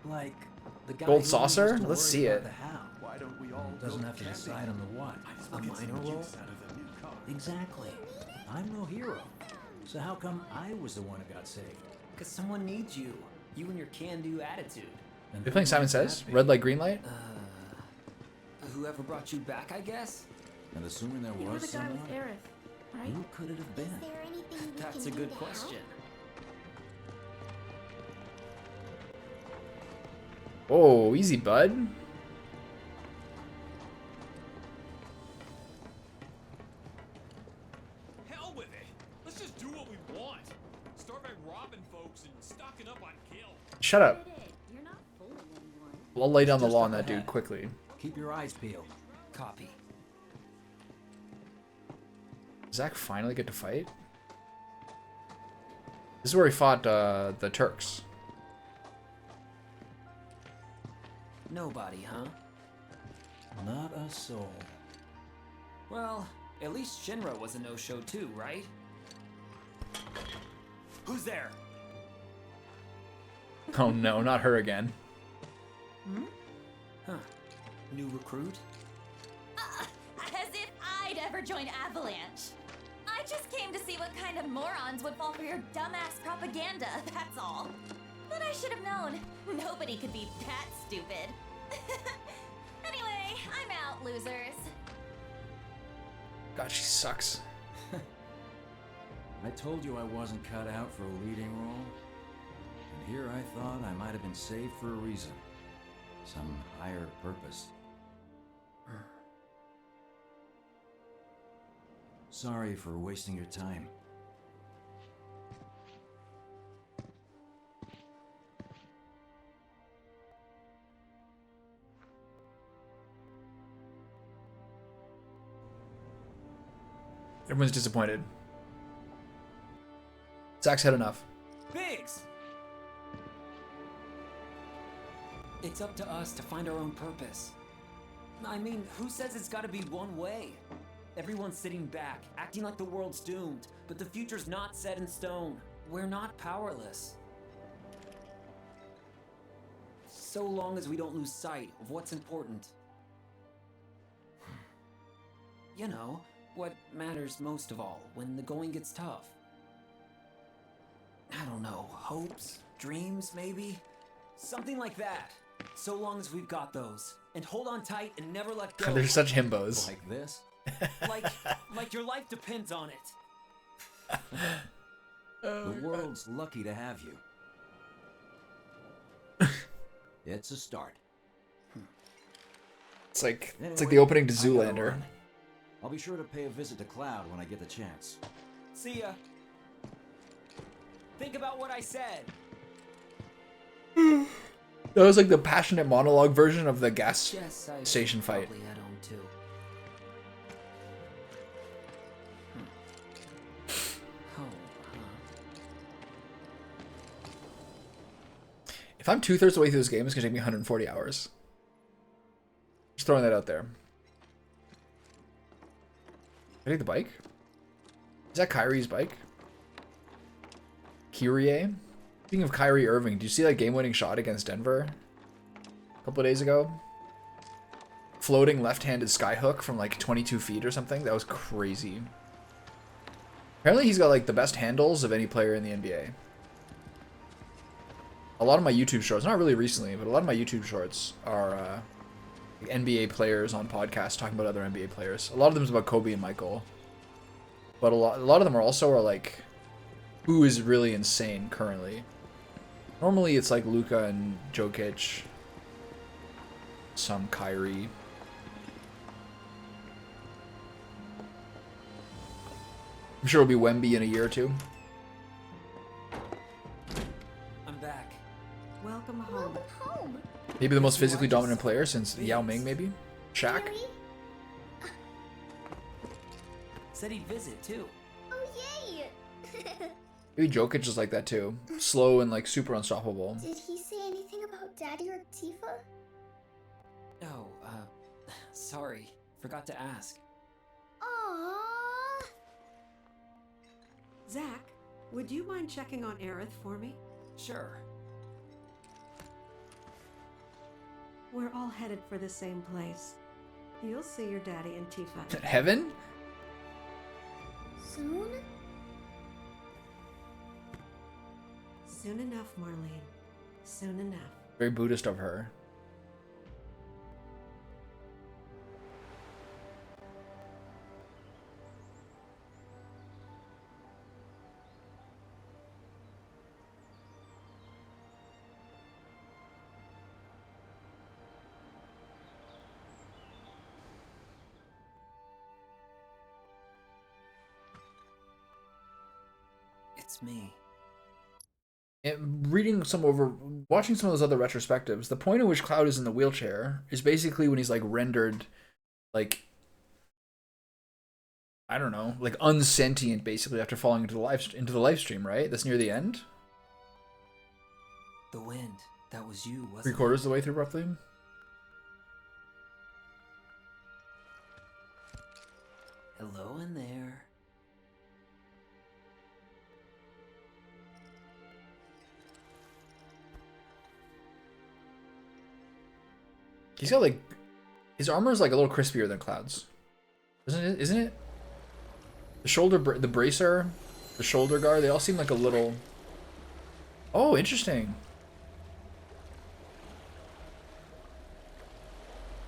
K: Like the guy
A: Gold
K: who
A: saucer?
K: used to
A: Let's
K: worry
A: see
K: about
A: it.
K: the how. Why don't we all doesn't have to decide on the what.
C: A minor role?
K: Exactly. I'm no hero. So how come I was the one who got saved?
C: Cause someone needs you. You and your can-do attitude.
K: And
A: They playing Simon Says? Red light, green light?
C: Whoever brought you back, I guess?
K: And assuming there
F: You were
K: was
F: the guy
K: someone,
F: with Aerith, right?
K: who could it have been?
J: Is there anything we
C: That's
J: can
C: a
J: do
C: good
J: to
C: question.
A: Oh, easy, bud.
L: Hell with it. Let's just do what we want. Start by robbing folks and stocking up on kill.
A: Shut up.
J: You're not fooling anyone.
A: I'll lay down the
K: Just
A: law
K: up
A: on that
K: ahead.
A: dude quickly.
K: Keep your eyes peeled.
C: Copy.
A: Does Zach finally get to fight? This is where he fought the Turks.
C: Nobody, huh?
K: Not a soul.
C: Well, at least Shinra was a no-show too, right? Who's there?
A: Oh no, not her again.
C: Huh. New recruit?
J: As if I'd ever join Avalanche. I just came to see what kind of morons would fall for your dumbass propaganda, that's all. But I should have known. Nobody could be that stupid. Anyway, I'm out, losers.
A: God, she sucks.
K: I told you I wasn't cut out for a leading role. And here I thought I might have been saved for a reason. Some higher purpose. Sorry for wasting your time.
A: Everyone's disappointed. Zach's had enough.
C: Biggs! It's up to us to find our own purpose. I mean, who says it's gotta be one way? Everyone's sitting back, acting like the world's doomed, but the future's not set in stone. We're not powerless. So long as we don't lose sight of what's important. You know, what matters most of all when the going gets tough. I don't know, hopes, dreams, maybe? Something like that. So long as we've got those. And hold on tight and never let go.
A: They're such himbos.
K: Like this?
C: like your life depends on it.
K: The world's lucky to have you. It's a start.
A: It's like the opening to Zoolander.
K: I'll be sure to pay a visit to Cloud when I get the chance.
C: See ya. Think about what I said.
A: That was like the passionate monologue version of the gas station fight.
C: Probably head home too.
A: If I'm 2/3 the way through this game, it's gonna take me 140 hours. Just throwing that out there. Can I take the bike? Is that Kyrie's bike? Kyrie? Speaking of Kyrie Irving, did you see that game-winning shot against Denver a couple of days ago? Floating left-handed skyhook from like 22 feet or something. That was crazy. Apparently he's got like the best handles of any player in the NBA. A lot of my YouTube shorts, not really recently, but a lot of my YouTube shorts are NBA players on podcasts talking about other NBA players. A lot of them is about Kobe and Michael. But a lot of them are also like, who is really insane currently. Normally it's like Luka and Jokic, some Kyrie. I'm sure it'll be Wemby in a year or two.
C: I'm back.
M: Welcome home.
J: Home.
A: Maybe the most physically dominant player since Yao Ming, maybe? Shaq?
C: Said he'd visit too.
J: Oh, yay!
A: Maybe Jokic is like that too. Slow and like super unstoppable.
J: Did he say anything about Daddy or Tifa?
C: Oh, sorry. Forgot to ask.
J: Aww.
M: Zach, would you mind checking on Aerith for me?
C: Sure.
M: We're all headed for the same place. You'll see your daddy and Tifa.
A: Heaven?
J: Soon?
M: Soon enough, Marlene. Soon enough.
A: Very Buddhist of her.
C: It's me.
A: And watching some of those other retrospectives, the point at which Cloud is in the wheelchair is basically when he's like rendered, like, I don't know, like unsentient basically after falling into the live stream, right? That's near the end.
C: The wind. That was you, wasn't
A: 3/4 of the way through, roughly.
C: it? Hello in there.
A: He's got like, his armor is like a little crispier than Cloud's, isn't it? The shoulder, the bracer, the shoulder guard, they all seem like a little. Oh, interesting.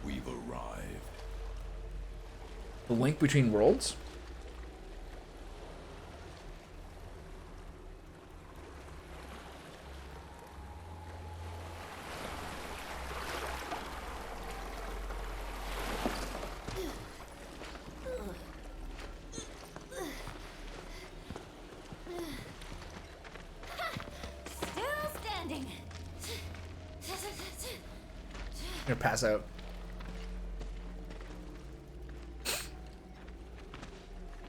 D: We've arrived.
A: The link between worlds. I'm gonna pass out.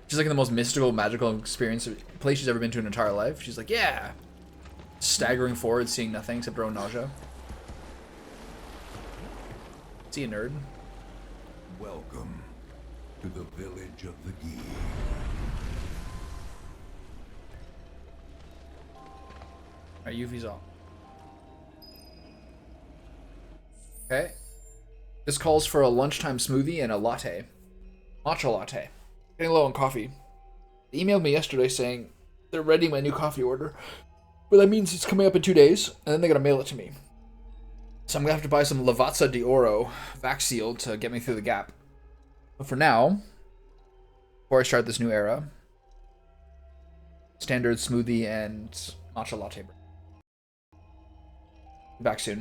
A: She's like in the most mystical, magical place she's ever been to in her entire life. She's like, yeah. Staggering forward, seeing nothing except her own nausea. See you, nerd.
D: Welcome to the village of the Gi.
A: Alright, UV's off. Okay. This calls for a lunchtime smoothie and a latte. Matcha latte. Getting low on coffee. They emailed me yesterday saying they're readying my new coffee order. But that means it's coming up in 2 days, and then they gotta mail it to me. So I'm gonna have to buy some Lavazza d'Oro vac sealed to get me through the gap. But for now, before I start this new era, standard smoothie and matcha latte. Back soon.